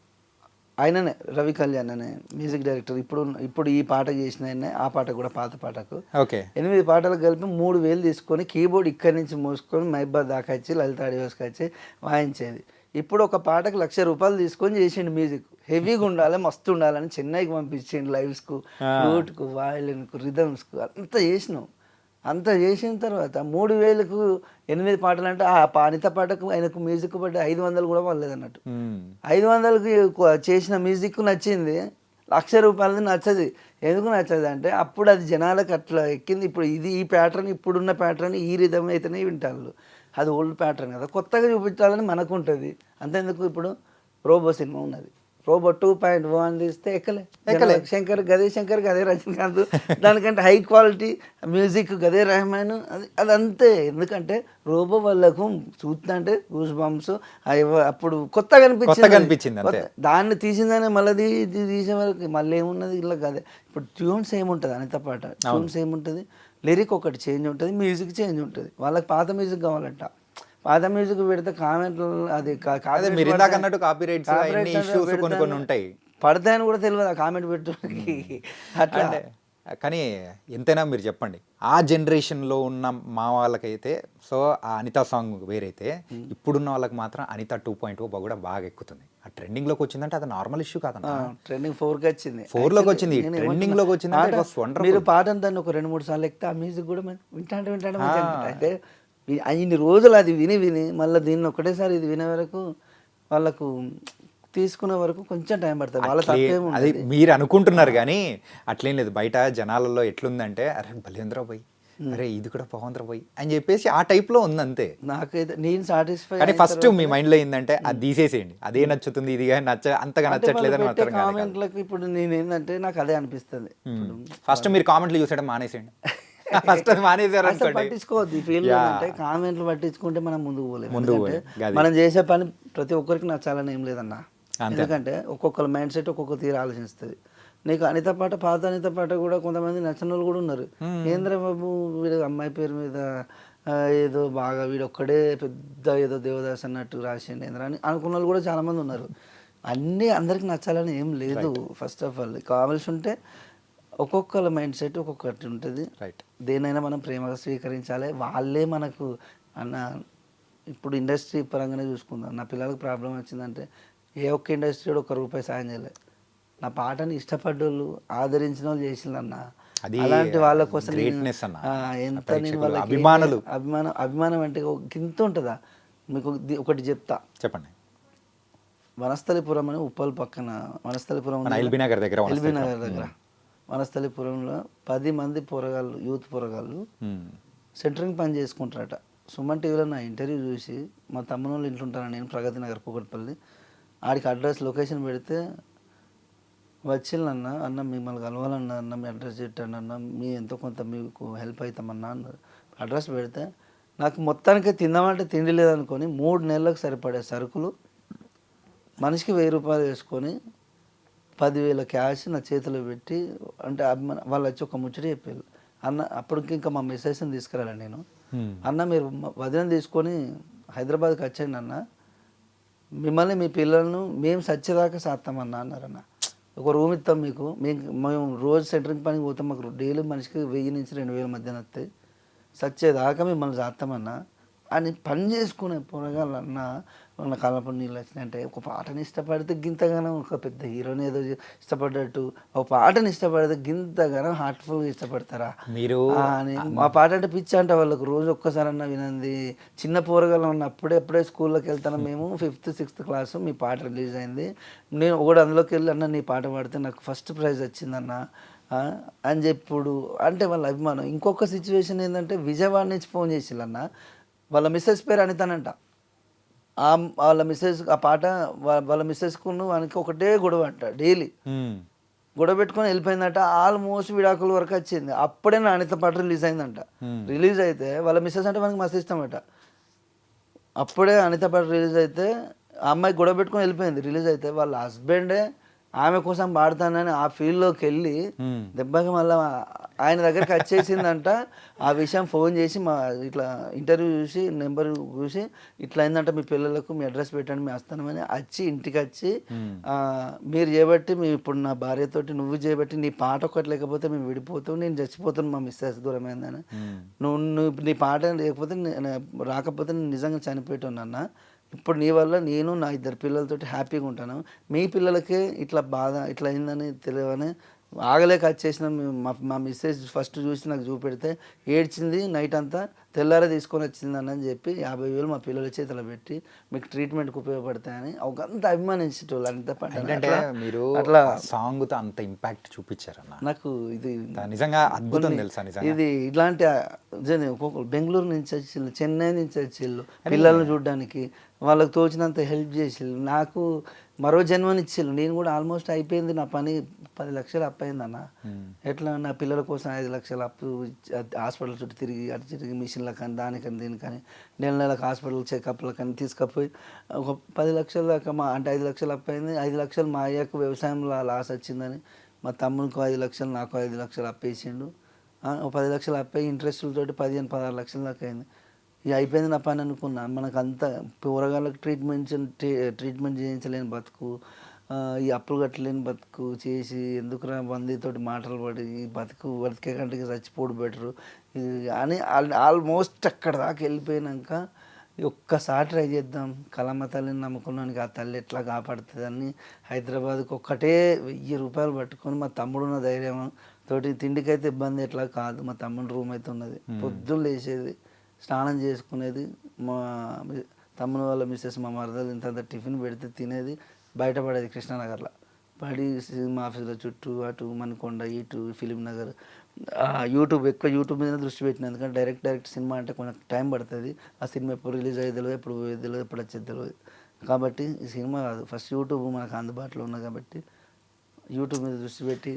ఆయననే రవి కళ్యాణ్ అనే మ్యూజిక్ డైరెక్టర్. ఇప్పుడు ఈ పాట చేసిన ఆయనే, ఆ పాట కూడా పాత పాటకు. ఓకే. 8 పాటలు కలిపి 3,000 తీసుకొని కీబోర్డ్ ఇక్కడి నుంచి మోసుకొని మైబాద్ దాకా వచ్చి లలిత ఆడియోస్కి వచ్చి వాయించేది. ఇప్పుడు ఒక పాటకు ₹1,00,000 తీసుకొని చేసిండు మ్యూజిక్. హెవీగా ఉండాలి, మస్తు ఉండాలని చెన్నైకి పంపించిండు లైవ్స్కు, ఫ్లూట్కు, వయలిన్కు, రిథమ్స్కు అంతా చేసినాం. అంత చేసిన తర్వాత 3,000కు 8 పాటలు అంటే ఆ అనిత పాటకు ఆయనకు మ్యూజిక్ పడ్డ 500 కూడా పడలేదు అన్నట్టు. 500కి చేసిన మ్యూజిక్ నచ్చింది, ₹1,00,000 నచ్చది. ఎందుకు నచ్చదు అంటే అప్పుడు అది జనాలకు అట్లా ఎక్కింది. ఇప్పుడు ఇది ఈ ప్యాటర్న్, ఇప్పుడున్న ప్యాటర్న్ ఈ రిధం అయితేనే వింటారు. అది ఓల్డ్ ప్యాటర్న్ కదా, కొత్తగా చూపించాలని మనకు ఉంటుంది. అంతేందుకు ఇప్పుడు రోబో సినిమా ఉన్నది, రోబో 2.1 తీస్తే ఎక్కలే. శంకర్ గదే రజనీకాంత్, దానికంటే హై క్వాలిటీ మ్యూజిక్ గదే రెహమాన్, అది అంతే. ఎందుకంటే రోబో వాళ్ళకు చూస్తుంటే గూస్ బంప్స్ అప్పుడు కొత్తగా అనిపించింది. దాన్ని తీసిందనే మళ్ళీ ఇది తీసే వరకు మళ్ళీ ఏమున్నది ఇలా కదే. ఇప్పుడు ట్యూన్స్ ఏముంటుంది అనిత పాట, ట్యూన్స్ ఏముంటుంది, లిరిక్ ఒకటి చేంజ్ ఉంటుంది, మ్యూజిక్ చేంజ్ ఉంటుంది. వాళ్ళకి పాత మ్యూజిక్ కావాలంట. పాత మ్యూజిక్ పెడితే కామెంట్లు అది ఉంటాయి, పడతాయని కూడా తెలియదు ఆ కామెంట్ పెట్టడానికి అట్లా. కానీ ఎంతైనా మీరు చెప్పండి, ఆ జనరేషన్లో ఉన్న మా వాళ్ళకైతే సో ఆ అనితా సాంగ్ వేరైతే, ఇప్పుడున్న వాళ్ళకి మాత్రం అనిత 2.0 కూడా బాగా ఎక్కుతుంది. ఆ ట్రెండింగ్లోకి వచ్చిందంటే అది నార్మల్ ఇష్యూ కాదన్న. ట్రెండింగ్ 4కి వచ్చింది, 4లోకి వచ్చింది, ట్రెండింగ్లోకి వచ్చింది. మీరు పాటను దాన్ని ఒక 2-3 సార్లు ఎక్కితే ఆ మ్యూజిక్ కూడా వింటాంటే అయితే ఇన్ని రోజులు అది విని మళ్ళీ దీన్ని ఒకటేసారి ఇది వినే వరకు వాళ్ళకు తీసుకునే వరకు కొంచెం టైం పడుతుంది. వాళ్ళ తప్పేమో అది మీరు అనుకుంటున్నారు కానీ అట్లేం లేదు. బయట జనాలలో ఎట్లుందంటే అరే బలేంద్ర పోయి, అరే ఇది కూడా బాగుందిరా పోయి అని చెప్పేసి ఆ టైప్లో ఉంది అంతే. నాకైతే నేను సాటిస్ఫై. కానీ ఫస్ట్ మీ మైండ్లో ఏంటంటే అది తీసేసేయండి, అదే నచ్చుతుంది, ఇది అంతగా నచ్చట్లేదు అని మాత్రం కామెంట్లకు. ఇప్పుడు నేను ఏంటంటే నాకు అదే అనిపిస్తుంది. ఫస్ట్ మీరు కామెంట్లు చూసేయడం మానేసేయండి. ఫస్ట్ పట్టించుకోవద్దు. ఈ ఫీల్డ్ అంటే కామెంట్లు పట్టించుకుంటే మనం ముందుకు పోలేము. ఎందుకంటే మనం చేసే పని ప్రతి ఒక్కరికి నచ్చాలని ఏం లేదన్నా. ఎందుకంటే ఒక్కొక్కరు మైండ్ సెట్ ఒక్కొక్క తీరు ఆలోచిస్తుంది. నీకు అనిత పాట, పాత అనిత పాట కూడా కొంతమంది నచ్చిన వాళ్ళు కూడా ఉన్నారు. ఏంద్ర బాబు వీడు అమ్మాయి పేరు మీద ఏదో బాగా వీడొక్కడే పెద్ద ఏదో దేవదాస్ అన్నట్టు రాసిండు ఏంద్ర అని అనుకున్న వాళ్ళు కూడా చాలామంది ఉన్నారు. అన్నీ అందరికి నచ్చాలని ఏం లేదు. ఫస్ట్ ఆఫ్ ఆల్ కావాల్సి ఉంటే ఒక్కొక్కళ్ళ మైండ్ సెట్ ఒక్కొక్కటి ఉంటుంది. దేనైనా మనం ప్రేమగా స్వీకరించాలి. వాళ్ళే మనకు అన్న. ఇప్పుడు ఇండస్ట్రీ పరంగానే చూసుకుందాం. నా పిల్లలకు ప్రాబ్లం వచ్చిందంటే ఏ ఒక్క ఇండస్ట్రీ కూడా ₹1 సాయం చేయలేదు. నా పాటని ఇష్టపడ్డోళ్ళు, ఆదరించిన వాళ్ళు చేసిందన్న. అలాంటి వాళ్ళ కోసం ఎంత నేను వాళ్ళకి అభిమానం అంటే ఇంత ఉంటుందా? మీకు ఒకటి చెప్తా, చెప్పండి. వనస్థలిపురం అని ఉప్పల్ పక్కన, వనస్థలిపురం ఎల్బీ నగర్ దగ్గర వనస్థలిపురంలో 10 మంది పోరగాళ్ళు, యూత్ పోరగాళ్ళు సెంటరింగ్ పని చేసుకుంటారట. సుమన్ టీవీలో నా ఇంటర్వ్యూ చూసి మా తమ్ముని వాళ్ళు ఇంట్లో ఉంటాను నేను, ప్రగతి నగర్ కూకట్పల్లి. ఆడికి అడ్రస్ లొకేషన్ పెడితే వచ్చిందన్న, అన్న మిమ్మల్ని కలవాలన్నా, అన్న మీ అడ్రస్ పెట్టండి అన్న, మీ ఎంతో కొంత మీకు హెల్ప్ అవుతామన్నా అన్నారు. అడ్రస్ పెడితే నాకు మొత్తానికి తిందామంటే తిండి లేదనుకొని 3 నెలలకు సరిపడే సరుకులు మనిషికి ₹1000 వేసుకొని 10,000 క్యాష్ నా చేతిలో పెట్టి, అంటే వాళ్ళు వచ్చి ఒక ముచ్చట చెప్పారు. అన్న అప్పటికి ఇంకా మా మిస్సెస్ని తీసుకురాలి నేను. అన్న మీరు వదిన తీసుకొని హైదరాబాద్కి వచ్చండి అన్న, మిమ్మల్ని మీ పిల్లలను మేము సచ్చేదాకా సాస్తామన్నా అన్నారన్న. ఒక రూమ్ ఇస్తాం మీకు, మేము రోజు సెంటరింగ్ పనికి పోతాం, మాకు డైలీ మనిషికి 1000 నుంచి 2000 మధ్యన వస్తాయి, సచ్చేదాకా మిమ్మల్ని సాస్తామన్నా అని పని చేసుకునే పొరగాలన్నా మన కళ్ళప్పుడు నీళ్ళు వచ్చినాయంటే, ఒక పాటని ఇష్టపడితే గింతగానో ఒక పెద్ద హీరోని ఏదో ఇష్టపడ్డట్టు ఒక పాటని ఇష్టపడితే గింతగానో హార్ట్ఫుల్గా ఇష్టపడతారా మీరు అని. ఆ పాట అంటే పిచ్చి అంట వాళ్ళకు, రోజు ఒక్కసారన్నా వినంది. చిన్న పోరగాళ్ళు ఉన్నప్పుడే ఎప్పుడే స్కూల్లోకి వెళ్తాను మేము, 5th 6th క్లాసు, మీ పాట రిలీజ్ అయింది, నేను ఒకటి అందులోకి వెళ్ళి అన్న నీ పాట పాడితే నాకు ఫస్ట్ ప్రైజ్ వచ్చిందన్న అని చెప్పుడు అంటే వాళ్ళ అభిమానం. ఇంకొక సిచ్యువేషన్ ఏంటంటే విజయవాడ నుంచి ఫోన్ చేసిల్లన్న, వాళ్ళ మిస్సెస్ పేరు అనితానంట. వాళ్ళ మిస్సెస్ ఆ పాట వాళ్ళ మిస్సెస్కును వానికి ఒకటే గొడవ అంట, డైలీ గొడవ పెట్టుకొని వెళ్ళిపోయిందట. ఆల్మోస్ట్ విడాకుల వరకు వచ్చింది, అప్పుడే నా అనిత పాట రిలీజ్ అయిందంట. రిలీజ్ అయితే వాళ్ళ మిస్సెస్ అంటే మనకి మస్తు ఇష్టం అట. అప్పుడే అనిత పాట రిలీజ్ అయితే ఆ అమ్మాయి గొడవ పెట్టుకొని వెళ్ళిపోయింది. రిలీజ్ అయితే వాళ్ళ హస్బెండే ఆమె కోసం పాడతానని ఆ ఫీల్డ్లోకి వెళ్ళి దెబ్బకి మళ్ళీ ఆయన దగ్గరికి వచ్చేసిందంట. ఆ విషయం ఫోన్ చేసి మా ఇట్లా ఇంటర్వ్యూ చూసి నెంబర్ చూసి ఇట్లా అయిందంట, మీ పిల్లలకు మీ అడ్రస్ పెట్టండి మేము వస్తామని వచ్చి ఇంటికి వచ్చి మీరు చేయబట్టి మీ ఇప్పుడు నా భార్యతోటి నువ్వు చేయబట్టి నీ పాట ఒకటి లేకపోతే మేము విడిపోతాం, నేను చచ్చిపోతాను మా మిస్సెస్ దూరమైందని, నువ్వు నీ పాట లేకపోతే రాకపోతే నేను నిజంగా చనిపోయాను. ఇప్పుడు నీ వల్ల నేను నా 2 పిల్లలతోటి హ్యాపీగా ఉంటాను, మీ పిల్లలకే ఇట్లా బాధ ఇట్లా అయిందని తెలియని ఆగలేక వచ్చేసిన. మా మిస్సెస్ ఫస్ట్ చూసి నాకు చూపెడితే ఏడ్చింది నైట్ అంతా, తెల్లారే తీసుకొని వచ్చిందని అని చెప్పి 50,000 మా పిల్లల చేతిలో పెట్టి మీకు ట్రీట్మెంట్కి ఉపయోగపడతాయని ఒకంత అభిమానించేటోళ్ళు. అంత ఏంటంటే మీరు అట్లా సాంగ్తో అంత ఇంపాక్ట్ చూపించారన్న. నాకు ఇది నిజంగా అద్భుతం తెలుసా నిజంగా. ఇది ఇట్లాంటి ఒక్కొక్కరు బెంగళూరు నుంచి వచ్చిళ్ళు, చెన్నై నుంచి వచ్చిళ్ళు పిల్లల్ని చూడడానికి, వాళ్ళకి తోచినంత హెల్ప్ చేసిళ్ళు, నాకు మరో జన్మనిచ్చిళ్ళు. నేను కూడా ఆల్మోస్ట్ అయిపోయింది నా పని, 10 లక్షలు అప్పు అయిందన్న. ఎట్లా నా పిల్లల కోసం 5 లక్షలు అప్పు, హాస్పిటల్ చుట్టూ తిరిగి అటు తిరిగి మిషన్ల కానీ దానికని దీనికని నెలకు హాస్పిటల్ చెకప్లకని తీసుకపోయి ఒక 10 లక్షల దాకా అంటే 5 లక్షలు అప్పు అయింది. 5 లక్షలు మా అయ్యకు వ్యవసాయంలో లాస్ వచ్చిందని మా తమ్మునికి 5 లక్షలు, నాకు 5 లక్షలు అప్పేసిండు. ఒక 10 లక్షలు అప్పయి ఇంట్రెస్ట్లతోటి 15-16 లక్షల దాకా అయింది. ఇక అయిపోయింది నా పని అనుకున్నా. మనకు అంత పోరగాళ్ళకి ట్రీట్మెంట్ చేయించలేని బతుకు, ఈ అప్పులు కట్టలేని బతుకు చేసి ఎందుకురా బందీతోటి మాటలు పడి ఈ బతికే కంటికి చచ్చిపోడు బెటరు అని ఆల్మోస్ట్ అక్కడ దాకా వెళ్ళిపోయినాక ఒక్కసారి ట్రై చేద్దాం, కలమ్మ తల్లిని నమ్ముకున్నానికి ఆ తల్లి ఎట్లా కాపాడుతుందని హైదరాబాద్కి ఒక్కటే 1000 రూపాయలు పట్టుకొని మా తమ్ముడున్న ధైర్యం తోటి, తిండికైతే ఇబ్బంది ఎట్లా కాదు, మా తమ్ముడు రూమ్ అయితే ఉన్నది, పొద్దున్న లేచేది స్నానం చేసుకునేది, మా తమ్ముని వాళ్ళ మిస్సెస్ మా మరదలు ఇంత టిఫిన్ పెడితే తినేది, బయటపడేది కృష్ణానగర్లో పడి సినిమా ఆఫీసుల చుట్టూ అటు మనకొండ ఇటు ఫిలిం నగర్. యూట్యూబ్ మీద దృష్టి పెట్టిన, ఎందుకంటే డైరెక్ట్ సినిమా అంటే కొంచెం టైం పడుతుంది, ఆ సినిమా ఎప్పుడు రిలీజ్ అయ్యేది తెలియదు, ఎప్పుడు పోయేది తెలియదు, ఎప్పుడు వచ్చేది తెలియదు. కాబట్టి ఈ సినిమా కాదు, ఫస్ట్ యూట్యూబ్ మనకు అందుబాటులో ఉన్నది కాబట్టి యూట్యూబ్ మీద దృష్టి పెట్టి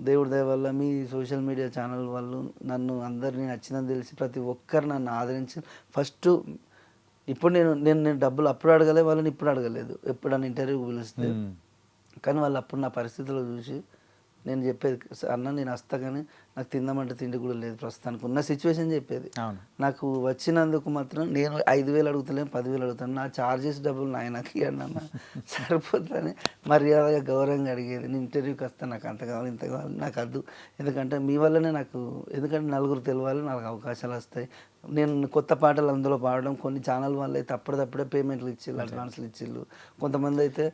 దేవుడి దయ వల్ల మీ సోషల్ మీడియా ఛానల్ వాళ్ళు నన్ను అందరినీ నచ్చినది తెలిసి ప్రతి ఒక్కరు నన్ను ఆదరించి ఫస్ట్. ఇప్పుడు నేను డబ్బులు అప్పుడు అడగలే, వాళ్ళని ఇప్పుడు అడగలేదు, ఎప్పుడన్నా ఇంటర్వ్యూకి పిలిస్తే. కానీ వాళ్ళు అప్పుడు నా పరిస్థితుల్లో చూసి నేను చెప్పేది, అన్న నేను వస్తా కానీ నాకు తిందామంటే తిండి కూడా లేదు ప్రస్తుతానికి ఉన్న సిచ్యువేషన్ చెప్పేది. నాకు వచ్చినందుకు మాత్రం నేను 5,000 అడుగుతలేను, 10,000 అడుగుతాను, నా ఛార్జెస్ డబ్బులు నాకు ఇవ్వండి అన్న సరిపోతుందని మర్యాదగా గౌరవంగా అడిగేది. నేను ఇంటర్వ్యూకి వస్తాను, నాకు అంత కావాలి ఇంత కావాలి, నాకు వద్దు, ఎందుకంటే మీ వల్లనే నాకు, ఎందుకంటే నలుగురు తెలవాలి, నాకు అవకాశాలు వస్తాయి. నేను కొత్త పాటలు అందులో పాడడం, కొన్ని ఛానల్ వాళ్ళు అయితే అప్పుడప్పుడే పేమెంట్లు ఇచ్చిళ్ళు, అడ్వాన్స్లు ఇచ్చిళ్ళు. కొంతమంది అయితే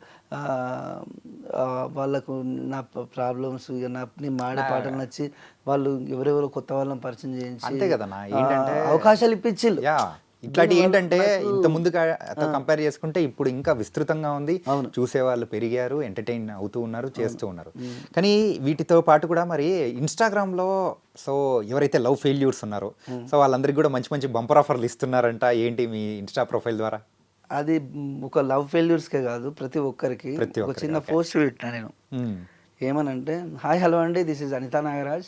వాళ్ళకు నా ప్రాబ్లమ్స్ నేను పాడే పాటలు నచ్చి వాళ్ళు ఎవరెవరో కొత్త వాళ్ళని పరిచయం చేయించి అంతే కదా ఏంటంటే అవకాశాలు ఇప్పించిళ్ళు. ఇట్లాంటి ఏంటంటే ఇంత ముందు కంపేర్ చేసుకుంటే ఇప్పుడు ఇంకా విస్తృతంగా ఉంది, చూసేవాళ్ళు పెరిగారు, ఎంటర్టైన్ అవుతూ ఉన్నారు, చేస్తూ ఉన్నారు. కానీ వీటితో పాటు కూడా మరి ఇన్స్టాగ్రామ్లో సో ఎవరైతే లవ్ ఫెయిల్యూర్స్ ఉన్నారో సో వాళ్ళందరికీ కూడా మంచి మంచి బంపర్ ఆఫర్లు ఇస్తున్నారంట, ఏంటి మీ ఇన్స్టా ప్రొఫైల్ ద్వారా? అది ఒక లవ్ ఫెయిల్యూర్స్కే కాదు, ప్రతి ఒక్కరికి ఒక చిన్న పోస్ట్ పెట్టినా నేను. ఏమనంటే, హాయ్ హలో అండి, దిస్ ఈజ్ అనితా నాగరాజ్.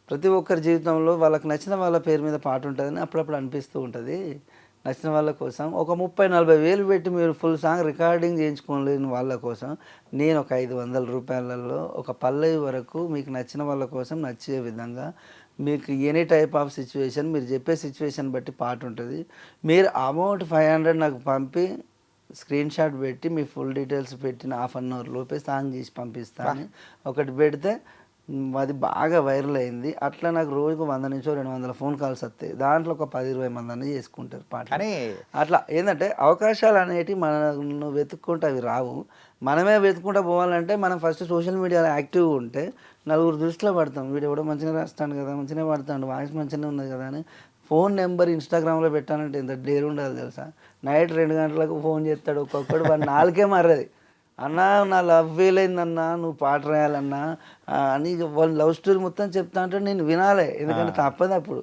ప్రతి ఒక్కరి జీవితంలో వాళ్ళకి నచ్చిన వాళ్ళ పేరు మీద పాట ఉంటుందని అప్పుడప్పుడు అనిపిస్తూ ఉంటుంది. నచ్చిన వాళ్ళ కోసం ఒక 30-40 వేలు పెట్టి మీరు ఫుల్ సాంగ్ రికార్డింగ్ చేయించుకోలేని వాళ్ళ కోసం నేను ఒక 500 రూపాయలలో ఒక పల్లవి వరకు మీకు నచ్చిన వాళ్ళ కోసం నచ్చే విధంగా మీకు ఎనీ టైప్ ఆఫ్ సిచ్యువేషన్ మీరు చెప్పే సిచ్యువేషన్ బట్టి పాట ఉంటుంది. మీరు అమౌంట్ 500 నాకు పంపి స్క్రీన్ షాట్ పెట్టి మీ ఫుల్ డీటెయిల్స్ పెట్టిన హాఫ్ అన్ అవర్ లోపే సాంగ్ చేసి పంపిస్తాను. ఒకటి పెడితే అది బాగా వైరల్ అయింది. అట్లా నాకు రోజుకు 100-200 ఫోన్ కాల్స్ వస్తాయి. దాంట్లో ఒక 10-20 మంది అన్నీ చేసుకుంటారు పాటలు. కానీ అట్లా ఏంటంటే అవకాశాలు అనేటివి మనం వెతుక్కుంటే అవి రావు. మనమే వెతుక్కుంటూ పోవాలంటే మనం ఫస్ట్ సోషల్ మీడియాలో యాక్టివ్గా ఉంటే నలుగురు దృష్టిలో పడతాం. వీడు ఎవడో మంచిగా రాస్తాడు కదా, మంచిగా పడతాడు, వాయిస్ మంచిగానే ఉన్నది కదా అని ఫోన్ నెంబర్ ఇన్స్టాగ్రామ్లో పెట్టాలంటే ఎంత డేర్ ఉండాలి తెలుసా. నైట్ 2 గంటలకు ఫోన్ చేస్తాడు ఒక్కొక్కడు, వాడు నాలుకే మర్రది. అన్నా నా లవ్ ఫెయిల్ అయిందన్నా, నువ్వు పాట రాయాలన్నా అని వాళ్ళు లవ్ స్టోరీ మొత్తం చెప్తా అంటే నేను వినాలి, ఎందుకంటే తప్పదు. అప్పుడు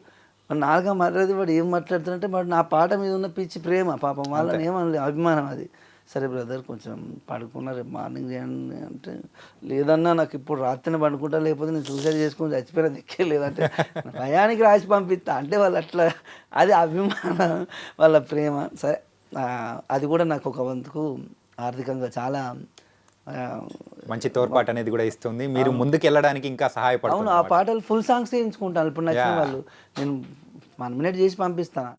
నాలుగా మాట్లాడేది వాడు ఏం మాట్లాడుతుంటే వాడు నా పాట మీద ఉన్న పిచ్చి ప్రేమ పాపం, వాళ్ళని ఏమనలేదు, అభిమానం అది. సరే బ్రదర్ కొంచెం పడుకున్నా రేపు మార్నింగ్ చేయండి అంటే, లేదన్నా నాకు ఇప్పుడు రాత్రిని పడుకుంటా, లేకపోతే నేను సూసైడ్ చేసుకుని చచ్చిపోయినా దిక్కే లేదంటే భయానికి రాసి పంపిస్తా అంటే వాళ్ళు అట్లా, అది అభిమానం వాళ్ళ ప్రేమ. సరే అది కూడా నాకు ఒక వంతుకు ఆర్థికంగా చాలా మంచి తోడ్పాటు అనేది కూడా ఇస్తుంది, మీరు ముందుకు వెళ్ళడానికి ఇంకా సహాయపడుతుంది. అవును, ఆ పాటలు ఫుల్ సాంగ్స్ చేయించుకుంటాను ఇప్పుడు నచ్చిన వాళ్ళు, నేను 1 మినిట్ చేసి పంపిస్తాను.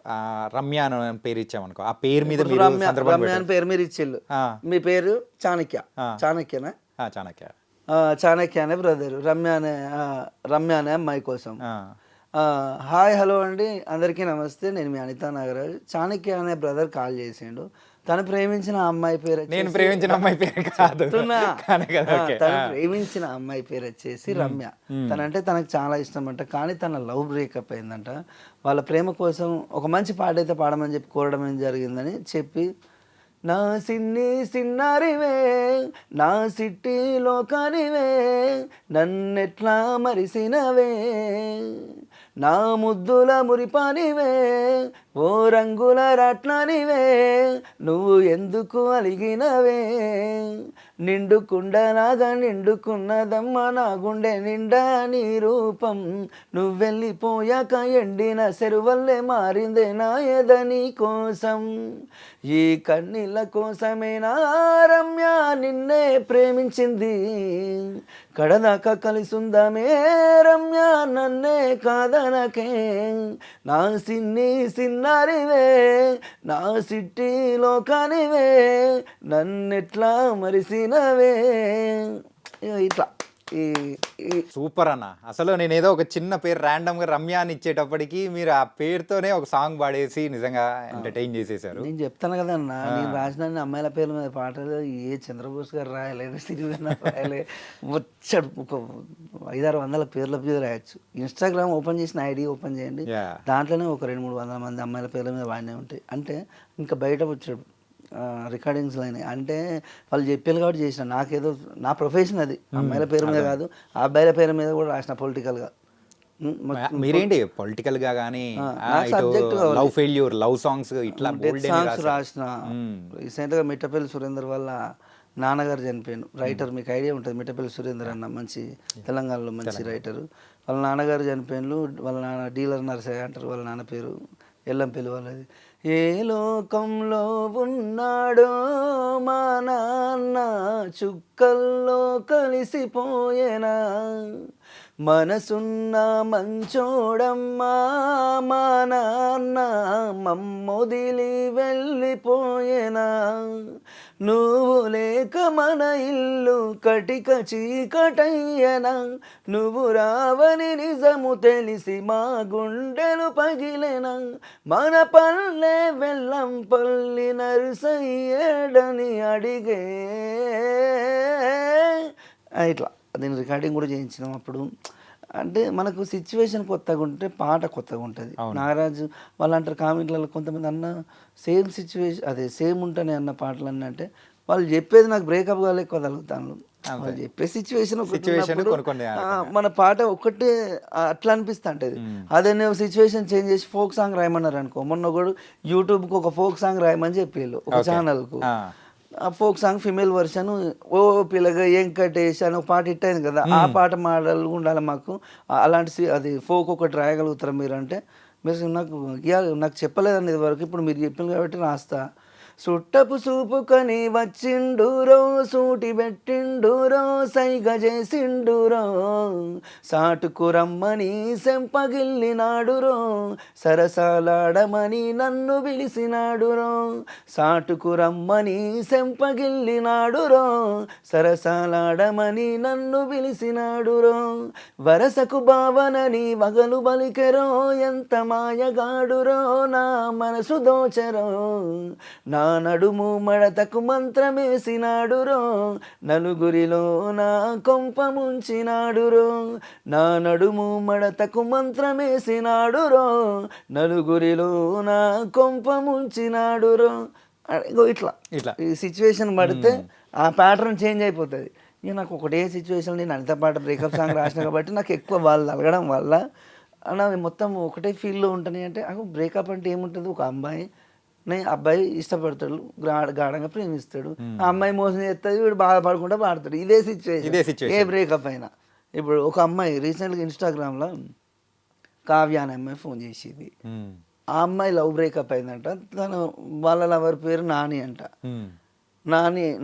రమ్య అని పేరు ఇచ్చామనుకో, ఆ పేరు మీద రమ్య అని పేరు మీరు ఇచ్చిళ్ళు, మీ పేరు చాణక్య, చాణక్యనా? చాణక్య, చాణక్య అనే బ్రదర్, రమ్య అనే అమ్మాయి కోసం. హాయ్ హలో అండి, అందరికీ నమస్తే, నేను మీ అనితా నాగరాజ్. చాణక్య అనే బ్రదర్ కాల్ చేసిండు. తను ప్రేమించిన అమ్మాయి పేరు, నేను ప్రేమించిన అమ్మాయి పేరు కాదు, తను ప్రేమించిన అమ్మాయి పేరు వచ్చేసి రమ్య. తనంటే తనకు చాలా ఇష్టం అంట, కానీ తన లవ్ బ్రేకప్ అయిందంట. వాళ్ళ ప్రేమ కోసం ఒక మంచి పాట అయితే పాడమని చెప్పి కోరడం ఏం జరిగిందని చెప్పి, నా సిన్ని సిన్నారివే, నా సిట్టి లోకానివే, నన్నెట్లా మరిసినవే, నా ముద్దుల మురిపానివే, ఓ రంగుల రాట్నానివే, నువ్వు ఎందుకు అలిగినవే, నిండుకుండలాగా నిండుకున్నదమ్మ నా గుండె నిండా నీ రూపం, నువ్వెళ్ళిపోయాక ఎండిన చెరువల్లే మారిందే నా ఎద నీ కోసం, ఈ కన్నీళ్ళ కోసమే నా రమ్య నిన్నే ప్రేమించింది, కడదాకా కలిసుందమే రమ్య నన్నే కాదనకే, నా సిన్ని సిన్నారివే, నా సిట్టి లోకానివే, నన్నెట్లా మరిసినవే. ఇట్లా సూపర్ అన్న. అసలు నేను ఏదో ఒక చిన్న పేరు ర్యాండమ్గా రమ్య అని ఇచ్చేటప్పటికి మీరు ఆ పేరుతోనే ఒక సాంగ్ పాడేసి నిజంగా ఎంటర్టైన్ చేసేసారు. నేను చెప్తాను కదన్నా, నేను రాసిన అమ్మాయిల పేర్ల మీద పాటలు ఏ చంద్రబోస్ గారు రాయలేదు, సిరివెన్న రాయలే, వచ్చాడు ఒక 500-600 పేర్ల మీద రాయొచ్చు. ఇన్స్టాగ్రామ్ ఓపెన్ చేసిన ఐడి ఓపెన్ చేయండి, దాంట్లోనే ఒక 200-300 మంది అమ్మాయిల పేర్ల మీద వాడినే ఉంటాయి. అంటే ఇంకా బయట వచ్చాడు రికార్డింగ్స్లో అయినాయి అంటే వాళ్ళు చెప్పారు కాబట్టి చేసిన, నాకేదో నా ప్రొఫెషన్ అది, అమ్మాయిల పేరు మీద కాదు అబ్బాయిల పేరు మీద కూడా రాసిన పొలిటికల్గా. మీరేంటి పొలిటికల్ గా కానీ లవ్ ఫెయిల్యూర్, లవ్ సాంగ్స్, ఇట్లా సాంగ్స్ రాసిన. రీసెంట్గా మిట్టపల్లి సురేందర్ వాళ్ళ నాన్నగారు చనిపోయాను, రైటర్, మీకు ఐడియా ఉంటుంది మిట్టపల్లి సురేందర్ అన్న, మంచి తెలంగాణలో మంచి రైటరు. వాళ్ళ నాన్నగారు చనిపోయాను, వాళ్ళ నాన్న డీలర్ నర్సయ్య అంటారు, వాళ్ళ నాన్న పేరు ఎల్లంపల్లి వాళ్ళది. ఏ లోకంలో ఉన్నాడో మా నాన్న, చుక్కల్లో కలిసిపోయేనా, మనసున్న మంచోడమ్మా మా నాన్న, మమ్మొదిలి వెళ్ళిపోయేనా, నువ్వు లేక మన ఇల్లు కటిక చీకటయ్యనా, నువ్వు రావని నిజము తెలిసి మా గుండెలు పగిలేనా, మన పల్లె వెళ్ళం పల్లి నరుసయ్యేడని అడిగే. ఇట్లా దీని రికార్డింగ్ కూడా చేయించినాం అప్పుడు. అంటే మనకు సిచ్యువేషన్ కొత్తగా ఉంటే పాట కొత్తగా ఉంటుంది. నాగరాజు వాళ్ళు అంటారు కామెంట్లలో కొంతమంది, అన్న సేమ్ సిచ్యువేషన్ అదే సేమ్ ఉంటానే అన్న పాటలు అన్న, అంటే వాళ్ళు చెప్పేది నాకు బ్రేకప్ కాలే ఎక్కువ తగులుతాను, వాళ్ళు చెప్పే సిచ్యువేషన్ మన పాట ఒక్కటే అట్లా అనిపిస్తా ఉంటుంది. అదే నేను సిచ్యువేషన్ చేంజ్ చేసి ఫోక్ సాంగ్ రాయమన్నారు అనుకో, మొన్న కూడా యూట్యూబ్కి ఒక ఫోక్ సాంగ్ రాయమని చెప్పేళ్ళు ఒక ఛానల్కు, ఆ ఫోక్ సాంగ్ ఫిమేల్ వర్షన్, ఓ పిల్లగా వెంకటేష్ అని ఒక పాట హిట్ అయింది కదా, ఆ పాట మోడల్ ఉండాలి మాకు, అలాంటి అది ఫోక్ ఒకటి రాయగలుగుతారు మీరు అంటే, మీరు నాకు ఇయ్యాలి, నాకు చెప్పలేదండి ఇదివరకు, ఇప్పుడు మీరు చెప్పింది కాబట్టి రాస్తా. సుట్టపు సూపుకొని వచ్చిండురో, సూటి పెట్టిండురో, సైగ చేసిండురో, సాటుకు రమ్మని సెంపగిల్లినాడురో, సరసాలాడమని నన్ను పిలిచినాడురో, సాటుకు రమ్మని సెంపగిల్లినాడురో, సరసాలాడమని నన్ను పిలిచినాడురో, వరసకు భావనని వగలు బలికెరో, ఎంత మాయగాడురో నా మనసు దోచరో, నా నడుము మడతకు మంత్రమేసినాడురో, నలుగురిలో నా కొంప ముంచినాడురో, నా నడుము మడతకు మంత్రమేసినాడురో, నలుగురిలో నా కొంప ముంచినాడురో. ఇగో ఇట్లా ఇట్లా ఈ సిచ్యువేషన్ పడితే ఆ ప్యాటర్న్ చేంజ్ అయిపోతుంది. ఇక నాకు ఒకటే సిచ్యువేషన్, నేను అనిత పాట బ్రేకప్ సాంగ్ రాసిన కాబట్టి నాకు ఎక్కువ వాళ్ళు అలగడం వల్ల నాది మొత్తం ఒకటే ఫీల్డ్లో ఉంటుంది. అంటే బ్రేకప్ అంటే ఏముంటుంది, ఒక అబ్బాయి ఇష్టపడతాడు, గాఢంగా ప్రేమిస్తాడు, ఆ అమ్మాయి మోసం చేస్తుంది, వీడు బాధపడకుండా పాడతాడు. ఇదే సిచ్యువేషన్ ఏ బ్రేకప్ అయినా. ఇప్పుడు ఒక అమ్మాయి రీసెంట్గా ఇన్స్టాగ్రామ్లో కావ్య అనే అమ్మాయి ఫోన్ చేసేది. ఆ అమ్మాయి లవ్ బ్రేకప్ అయిందంట. తను వాళ్ళ లవర్ పేరు నాని అంట.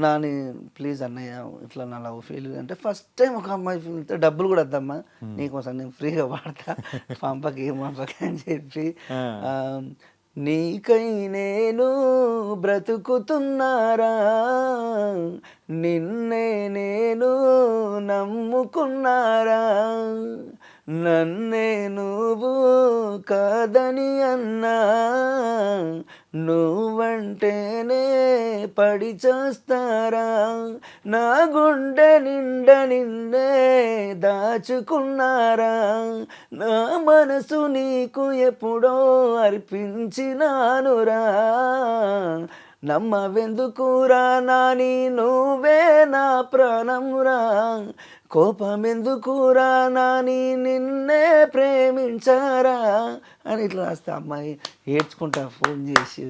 నాని ప్లీజ్ అన్నయ్య ఇట్లా నా లవ్ ఫెయిల్ అంటే ఫస్ట్ టైం ఒక అమ్మాయి డబ్బులు కూడా వద్దమ్మా, నీకోసం నేను ఫ్రీగా వాడతా, పంపకి అని చెప్పి, నీకై నేను బ్రతుకుతున్నారా, నిన్నే నేను నమ్ముకున్నారా, నన్నే నువ్వు కాదని అన్నా, నువ్వంటేనే పడి చేస్తారా, నా గుండె నిండా నిన్నే దాచుకున్నారా, నా మనసు నీకు ఎప్పుడో అర్పించినానురా, నమ్మవెందుకురా నాని నువ్వే నా ప్రాణంరా, కోపమెందుకురా నాని నిన్నే ప్రేమించారా అని ఇట్లా రాస్తే అమ్మాయి ఏడ్చుకుంటా ఫోన్ చేసి,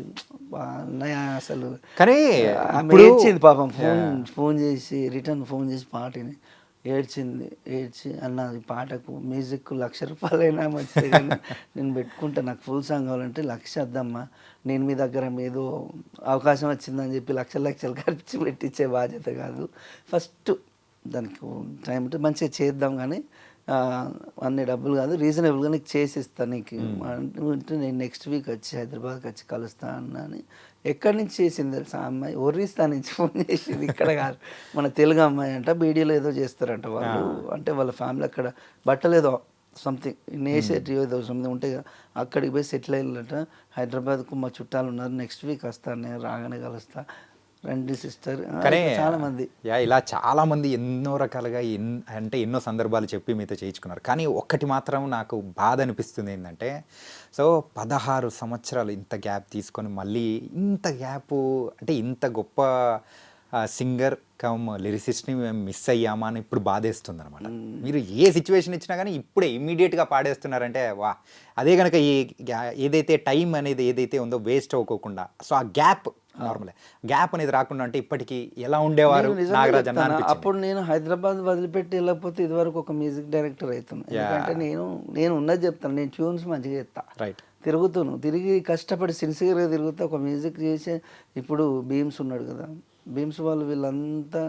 అన్నయ్య అసలు కానీ ఆమె ఏడ్చింది పాపం, ఫోన్ చేసి రిటర్న్ ఫోన్ చేసి పాటని ఏడ్చి అన్నది పాటకు మ్యూజిక్ ₹1,00,000 మంచిది కానీ నేను పెట్టుకుంటా, నాకు ఫుల్ సాంగ్ కావాలంటే 1,00,000 వద్దమ్మా, నేను మీ దగ్గర ఏదో అవకాశం వచ్చిందని చెప్పి లక్షలు ఖర్చు పెట్టించే బాధ్యత కాదు, ఫస్ట్ దానికి టైం ఉంటే మంచిగా చేద్దాం కానీ అన్ని డబ్బులు కాదు, రీజనబుల్గా నీకు చేసిస్తాను, నీకు అంటే నేను నెక్స్ట్ వీక్ వచ్చి హైదరాబాద్కి వచ్చి కలుస్తా అన్నా అని. ఎక్కడి నుంచి చేసింది తెలుసా ఆ అమ్మాయి, ఒరిస్సా నుంచి ఫోన్ చేసింది, ఇక్కడ కాదు, మన తెలుగు అమ్మాయి అంట, బీడీలో ఏదో చేస్తారంట వాళ్ళు, అంటే వాళ్ళ ఫ్యామిలీ అక్కడ బట్టలు ఏదో సంథింగ్ నేసేటివ్ ఏదో సంథింగ్ ఉంటే అక్కడికి పోయి సెటిల్ అయ్యారట, హైదరాబాద్కు మా చుట్టాలు ఉన్నారు, నెక్స్ట్ వీక్ వస్తాను, నేను రాగానే కలుస్తా, రండి సిస్టర్. కానీ చాలా మంది ఇలా చాలా మంది ఎన్నో రకాలుగా అంటే ఎన్నో సందర్భాలు చెప్పి మీతో చేయించుకున్నారు. కానీ ఒక్కటి మాత్రం నాకు బాధ అనిపిస్తుంది ఏంటంటే, సో 16 సంవత్సరాలు ఇంత గ్యాప్ తీసుకొని మళ్ళీ ఇంత గ్యాప్, అంటే ఇంత గొప్ప సింగర్ కమ్ లిరిసిస్ట్ని మేము మిస్ అయ్యామా అని ఇప్పుడు బాధేస్తుంది అనమాట. మీరు ఏ సిచ్యువేషన్ ఇచ్చినా కానీ ఇప్పుడే ఇమ్మీడియట్గా పాడేస్తున్నారంటే వా, అదే కనుక ఈ ఏదైతే టైం అనేది ఏదైతే ఉందో వేస్ట్ అవ్వకోకుండా, సో ఆ గ్యాప్ నార్మల్ గ్యాప్ అనేది రాకుండా అంటే ఇప్పటికీ ఎలా ఉండేవారు నాగరాజ్ అన్న? అప్పుడు నేను హైదరాబాద్ వదిలిపెట్టి వెళ్ళకపోతే ఇదివరకు ఒక మ్యూజిక్ డైరెక్టర్ అవుతున్నాను. ఎందుకంటే నేను ఉన్నది చెప్తాను, నేను ట్యూన్స్ మంచిగా చెప్తా, రైట్, తిరిగి కష్టపడి సిన్సియర్గా తిరుగుతా, ఒక మ్యూజిక్ చేసే, ఇప్పుడు బీమ్స్ ఉన్నాడు కదా, బీమ్స్ వాళ్ళు వీళ్ళంతా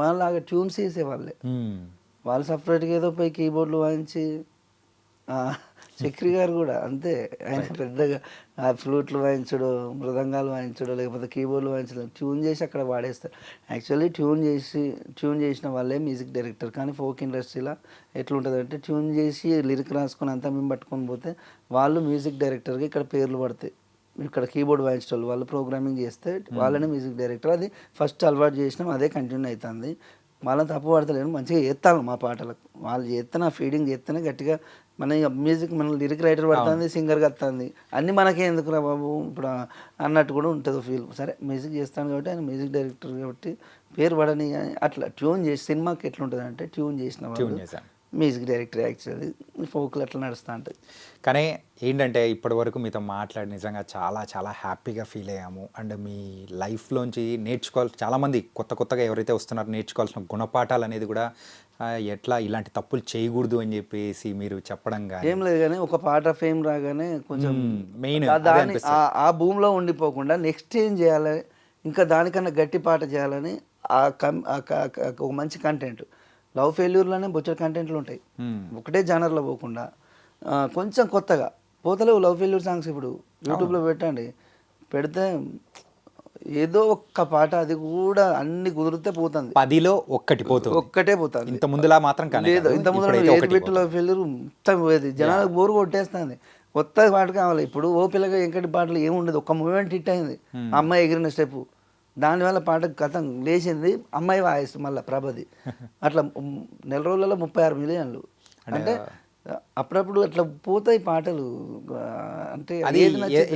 మాలాగా ట్యూన్స్ చేసేవాళ్ళే, వాళ్ళు సపరేట్గా ఏదో పోయి కీబోర్డ్లు వాయించి, చక్రి గారు కూడా అంతే, ఆయన పెద్దగా ఆ ఫ్లూట్లు వాయించడం, మృదంగాలు వాయించడం, లేకపోతే కీబోర్డ్లు వాయించడం, ట్యూన్ చేసి అక్కడ వాడేస్తారు. యాక్చువల్లీ ట్యూన్ చేసిన వాళ్ళే మ్యూజిక్ డైరెక్టర్. కానీ ఫోక్ ఇండస్ట్రీలో ఎట్లుంటుందంటే ట్యూన్ చేసి లిరిక్ రాసుకొని అంతా మేము పట్టుకొని పోతే వాళ్ళు మ్యూజిక్ డైరెక్టర్గా ఇక్కడ పేర్లు పడతాయి, ఇక్కడ కీబోర్డ్ వాయించడం వాళ్ళు ప్రోగ్రామింగ్ చేస్తే వాళ్ళనే మ్యూజిక్ డైరెక్టర్. అది ఫస్ట్ అలవాటు చేసినాం, అదే కంటిన్యూ అవుతుంది. మళ్ళీ తప్పు పడతలేను, మంచిగా చేస్తాను మా పాటలకు, వాళ్ళు చేస్తే నా ఫీడింగ్ చేస్తేనే గట్టిగా మన మ్యూజిక్, మన లిరిక్ రైటర్ పడుతుంది, సింగర్గా వస్తుంది, అన్నీ మనకే ఎందుకురా బాబు ఇప్పుడు అన్నట్టు కూడా ఉంటుంది ఫీల్. సరే మ్యూజిక్ చేస్తాను కాబట్టి ఆయన మ్యూజిక్ డైరెక్టర్ కాబట్టి పేరు పడని, అట్లా ట్యూన్ చేసి సినిమాకి ఎట్లుంటుంది అంటే ట్యూన్ చేసిన వాళ్ళు మ్యూజిక్ డైరెక్టర్ యాక్చువల్లీ ఫోక్లు అట్లా నడుస్తూ ఉంటాయి. కానీ ఏంటంటే ఇప్పటి వరకు మీతో మాట్లాడి నిజంగా చాలా చాలా హ్యాపీగా ఫీల్ అయ్యాము. అండ్ మీ లైఫ్లోంచి చాలామంది కొత్తగా ఎవరైతే వస్తున్నారో నేర్చుకోవాల్సిన గుణపాఠాలు అనేది కూడా ఎట్లా ఇలాంటి తప్పులు చేయకూడదు అని చెప్పేసి మీరు చెప్పడం కానీ ఏం లేదు కానీ ఒక పాట ఫేమ్ రాగానే కొంచెం మెయిన్ దాని ఆ భూమిలో ఉండిపోకుండా నెక్స్ట్ ఏం చేయాలి, ఇంకా దానికన్నా గట్టి పాట చేయాలని ఒక మంచి కంటెంట్. లవ్ ఫెయిల్యూర్లోనే బొచ్చడి కంటెంట్లు ఉంటాయి, ఒకటే జానర్లో పోకుండా కొంచెం కొత్తగా పోతలేవు లవ్ ఫెయిల్యూర్ సాంగ్స్. ఇప్పుడు యూట్యూబ్లో పెట్టండి, పెడితే ఏదో ఒక్క పాట, అది కూడా అన్ని కుదిరితే పోతుంది, 10లో ఒక్కటి పోతుంది, ఒక్కటే పోతుంది. ఇంత ముందులా మాత్రం లేదు, ఇంత ముందు ఏది పెట్టిలో ఫెయిల్యూర్ మొత్తం పోయేది, జనాలకు బోరు కొట్టేస్తుంది. కొత్త పాట కావాలి. ఇప్పుడు ఓ పిల్లగా ఎంకటి పాటలు ఏముండదు, ఒక మూమెంట్ హిట్ అయింది, అమ్మాయి ఎగిరిన స్టెప్, దానివల్ల పాట కథం లేచింది, అమ్మాయి వాయిస్ మళ్ళీ ప్రభది. అట్లా నెల రోజులలో 36 మిలియన్లు. అంటే అప్పుడప్పుడు అట్లా పోతాయి పాటలు. అంటే అది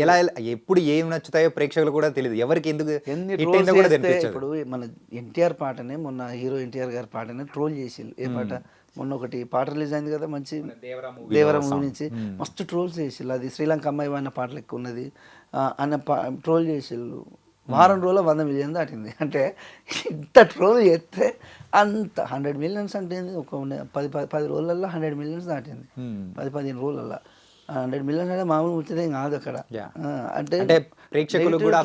ఎలా ఎప్పుడు ఏం నచ్చుతాయో ప్రేక్షకులు కూడా తెలియదు, ఎవరికి ఎందుకు హిట్ అయిందో కూడా తెలియదు. ఇప్పుడు మన ఎన్టీఆర్ పాటనే, మొన్న హీరో ఎన్టీఆర్ గారి పాటనే ట్రోల్ చేసిళ్ళు. ఏ పాట, మొన్న ఒకటి పాట రిలీజ్ అయింది కదా మంచి, దేవరా మూవీ నుంచి మస్తు ట్రోల్స్ చేసిళ్ళు. అది శ్రీలంక అమ్మాయి వాడిన పాటలు ఎక్కువ ఉన్నది అన్న ట్రోల్ చేసిళ్ళు. వారం రోజుల 100 మిలియన్ దాటింది. అంటే ఇంత ట్రోల్ చేస్తే అంత 100 మిలియన్స్ అంటే ఒక 10 రోజులలో 100 మిలియన్స్ దాటింది, 10-15 రోజులలో 100 మిలియన్స్ అంటే మామూలు ముచ్చటేం కాదు అక్కడ. అంటే ప్రేక్షకులు కూడా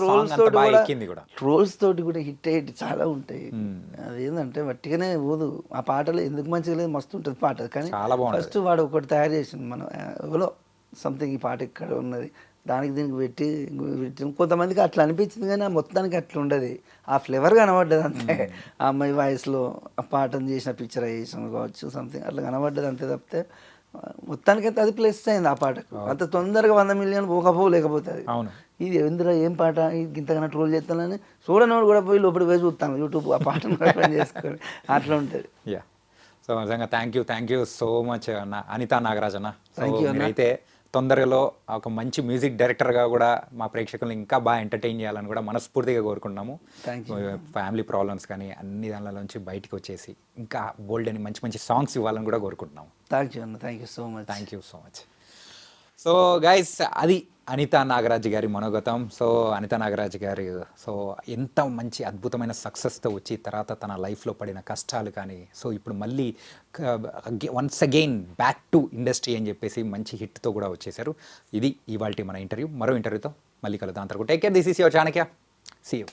ట్రోల్స్ తోటి కూడా హిట్ అయ్యేటి చాలా ఉంటాయి. అదేంటంటే వట్టిగానే పోదు, ఆ పాటలు ఎందుకు మంచిగా లేదు, మస్తు ఉంటుంది పాట. కానీ ఫస్ట్ వాడు ఒకటి తయారు చేసింది, మనం ఎవరో సంథింగ్ ఈ పాట ఇక్కడ ఉన్నది, దానికి దీనికి పెట్టి కొంతమందికి అట్లా అనిపించింది, కానీ ఆ మొత్తానికి అట్లా ఉండదు, ఆ ఫ్లేవర్ కనబడ్డది అంతే. ఆ అమ్మాయి వాయిస్లో ఆ పాటను చేసిన పిక్చరైజేషన్ కావచ్చు సంథింగ్ అట్లా కనబడ్డది అంతే తప్పితే మొత్తానికైతే అది ప్లస్ అయింది ఆ పాటకు. అంత తొందరగా 100 మిలియన్ లేకపోతే అది ఇది ఎందులో ఏం పాట ఇంతకన్నా ట్రోల్ చేస్తానని చూడనోడు కూడా పోయి లోపలికి పోయి చూస్తాను యూట్యూబ్ ఆ పాటను చేసుకొని అట్లా ఉంటుంది. సో నిజంగా థ్యాంక్ యూ సో మచ్ అన్న అనితా నాగరాజ్ అన్న. అయితే తొందరలో ఒక మంచి మ్యూజిక్ డైరెక్టర్గా కూడా మా ప్రేక్షకులను ఇంకా బాగా ఎంటర్టైన్ చేయాలని కూడా మనస్ఫూర్తిగా కోరుకుంటున్నాము. ఫ్యామిలీ ప్రాబ్లమ్స్ కానీ అన్ని దానిలోంచి బయటకు వచ్చేసి ఇంకా బోల్డ్ అని మంచి సాంగ్స్ ఇవ్వాలని కూడా కోరుకుంటున్నాము. థ్యాంక్ యూ అన్న, thank you so much. So guys, అది అనితా నాగరాజ్ గారి మనోగతం. సో అనితా నాగరాజ్ గారు ఎంత మంచి అద్భుతమైన సక్సెస్తో వచ్చి తర్వాత తన లైఫ్లో పడిన కష్టాలు కానీ, సో ఇప్పుడు మళ్ళీ once again back to industry అని చెప్పేసి మంచి హిట్తో కూడా వచ్చేసారు. ఇది ఇవాల్టి మన ఇంటర్వ్యూ. మరో ఇంటర్వ్యూతో మళ్ళీ కలుద్దాం. అంతవరకు take care. This is your Chanakya. See you.